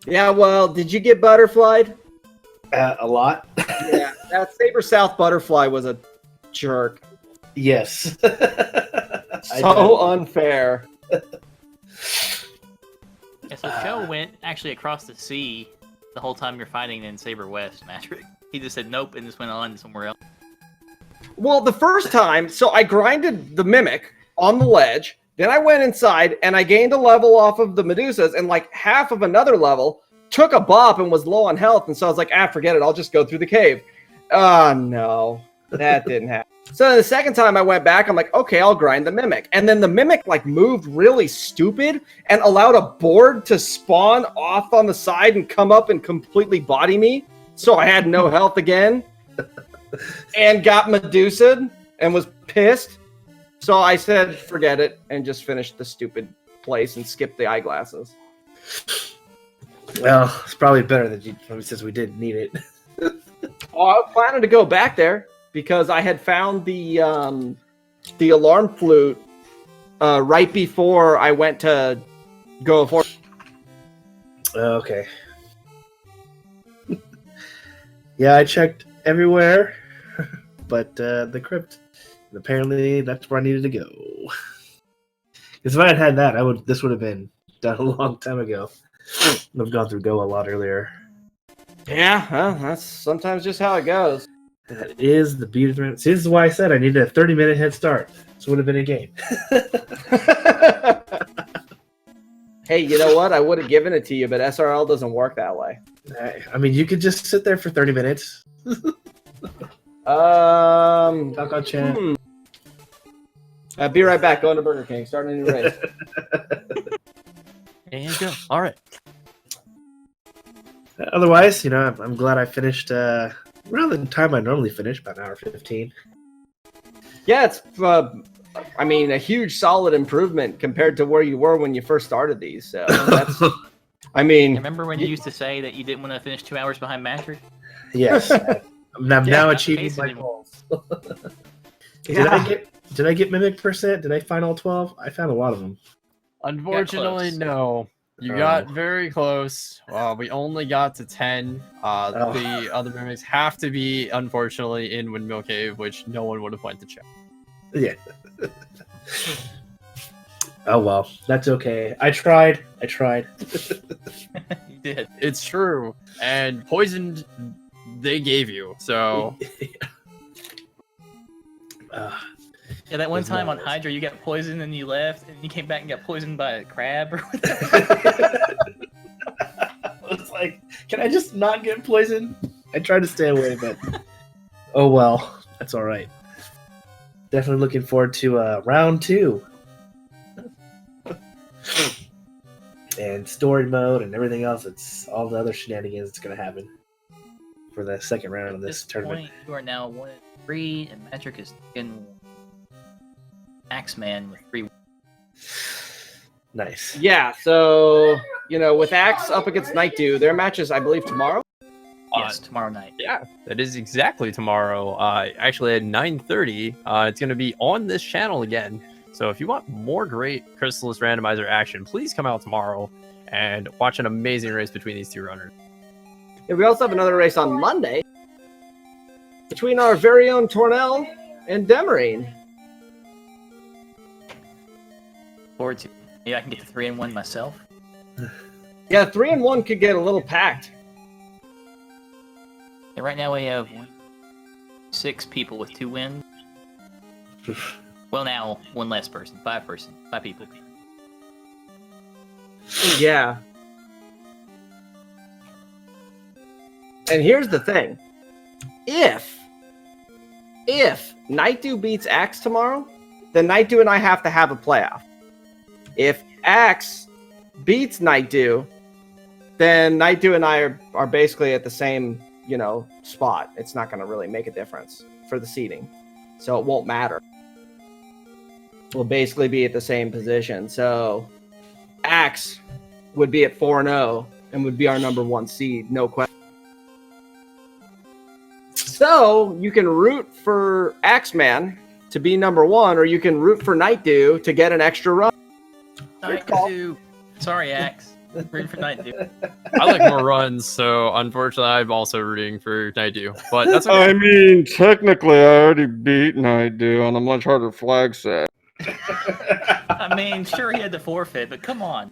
Yeah, well, did you get butterflied? A lot. Yeah, that Saber South butterfly was a jerk. Yes. So unfair. Yeah, so Joe went actually across the sea the whole time you're fighting in Saber West, Matrick. He just said nope and just went on somewhere else. Well, the first time, so I grinded the Mimic on the ledge, then I went inside and I gained a level off of the Medusas and like half of another level, took a bop and was low on health, and so I was like, forget it, I'll just go through the cave. Oh, no. That didn't happen. So the second time I went back, I'm like, okay, I'll grind the Mimic. And then the Mimic like moved really stupid and allowed a board to spawn off on the side and come up and completely body me. So I had no health again. And got Medusa'd and was pissed. So I said, forget it, and just finished the stupid place and skipped the eyeglasses. Well, it's probably better that you, since we didn't need it. Oh, I was planning to go back there because I had found the alarm flute right before I went to go for. Okay. Yeah, I checked everywhere, but the crypt. And apparently, that's where I needed to go. Because if I had had that, this would have been done a long time ago. I've gone through Go a lot earlier. Yeah, well, that's sometimes just how it goes. That is the beauty of the. See, this is why I said I needed a 30-minute head start. This would have been a game. Hey, you know what? I would have given it to you, but SRL doesn't work that way. I mean, you could just sit there for 30 minutes. Talk on chat. Be right back. Going to Burger King. Starting a new race. And go. All right. Otherwise, I'm glad I finished around the time I normally finish, about an hour 15. Yeah, it's I mean, a huge solid improvement compared to where you were when you first started these. So that's, I mean, Remember when you used to say that you didn't want to finish 2 hours behind Matrick? Yes. I'm Yeah, now not achieving the my case goals. Yeah. Did I get Mimic %? Did I find all 12? I found a lot of them. Unfortunately, close. no. You Oh. got very close. We only got to 10. Oh. The other mimics have to be, unfortunately, in Windmill Cave, which no one would have went to check. Yeah. Oh well, that's okay. I tried. You did. It's true. And poisoned, they gave you. So, Yeah, that one It's time on nice. Hydra, you got poisoned and you left, and you came back and got poisoned by a crab or whatever. I was like, can I just not get poisoned? I tried to stay away, but oh well, that's all right. Definitely looking forward to round 2 and story mode and everything else. It's all the other shenanigans that's gonna happen for the second round of At this this tournament. point, you are now 1-3, and Magic is in Axeman with 3. Nice. Yeah, so, with Axe up against Night Dew, their match is, I believe, tomorrow. Yes, tomorrow night. yeah, that is exactly tomorrow. Actually, at 9:30, it's going to be on this channel again. So if you want more great Crystalis randomizer action, please come out tomorrow and watch an amazing race between these two runners. And we also have another race on Monday between our very own Tornell and Demarine. Forward to. Maybe I can get to 3-1 myself. Yeah, 3-1 could get a little packed. And right now we have 6 people with 2 wins. Well, now 1 less person, 5 people. Yeah. And here's the thing. If Night Dew beats Axe tomorrow, then Night Dew and I have to have a playoff. If Axe beats Night Dew, then Night Dew and I are basically at the same, spot. It's not going to really make a difference for the seeding. So it won't matter. We'll basically be at the same position. So Axe would be at 4-0 and would be our number 1 seed, no question. So you can root for Axeman to be number 1, or you can root for Night Dew to get an extra run. Night Dew. Sorry, Axe. Rooting for Night Dew. I like more runs, so unfortunately, I'm also rooting for Night Dew. But that's okay. I mean, technically, I already beat Night Dew on a much harder flag set. I mean, sure he had to forfeit, but come on.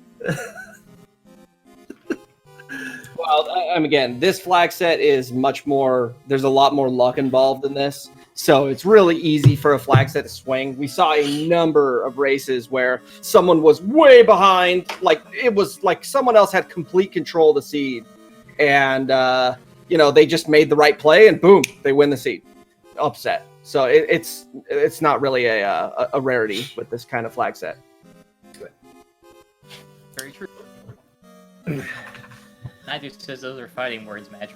Well, again, this flag set is much more. There's a lot more luck involved in this, so it's really easy for a flag set to swing. We saw a number of races where someone was way behind, like it was like someone else had complete control of the seed, and they just made the right play, and boom, they win the seed, upset. So it's not really a rarity with this kind of flag set. Very true. Night Dew says those are fighting words, Magic.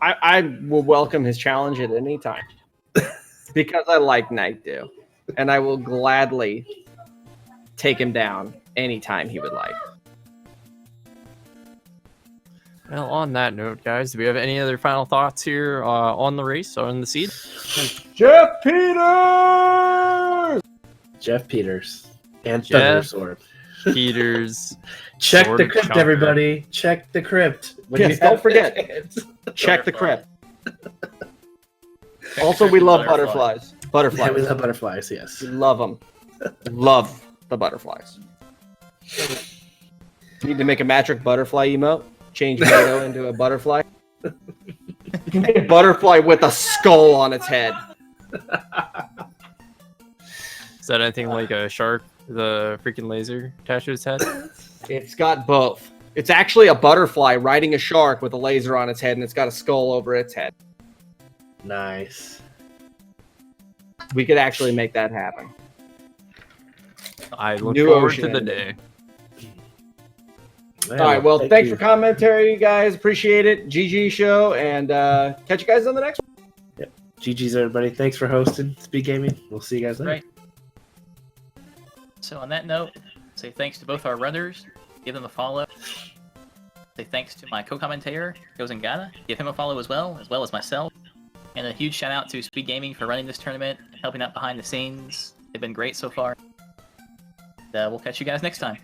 I will welcome his challenge at any time because I like Night Dew, and I will gladly take him down anytime he would like. Well, on that note, guys, do we have any other final thoughts here on the race or on the seed? Jeff Peters! Jeff Peters and Jeff Thundersword. Peters. Check Sword the crypt, chomper. everybody. Check the crypt. When Yes, you don't have forget. the chance. Check the Butterfly. crypt. Also, we love butterflies. Yeah, Butterflies. we love butterflies, yes. We love them. Love the butterflies. Need to make a magic butterfly emote. Change Mato into a butterfly. A butterfly with a skull on its head. Is that anything like a shark, the freaking laser attached to its head? It's got both. It's actually a butterfly riding a shark with a laser on its head, and it's got a skull over its head. Nice. We could actually make that happen. I look New forward ocean to the ending. day. All right, well, thank thanks you. for commentary, you guys. Appreciate it. GG show, and catch you guys on the next one. GG's, everybody. Thanks for hosting SpeedGaming. We'll see you guys later. Right. So on that note, say thanks to both our runners. Give them a follow. Say thanks to my co-commentator, Gozengata. Give him a follow as well as myself. And a huge shout out to SpeedGaming for running this tournament, helping out behind the scenes. They've been great so far. We'll catch you guys next time.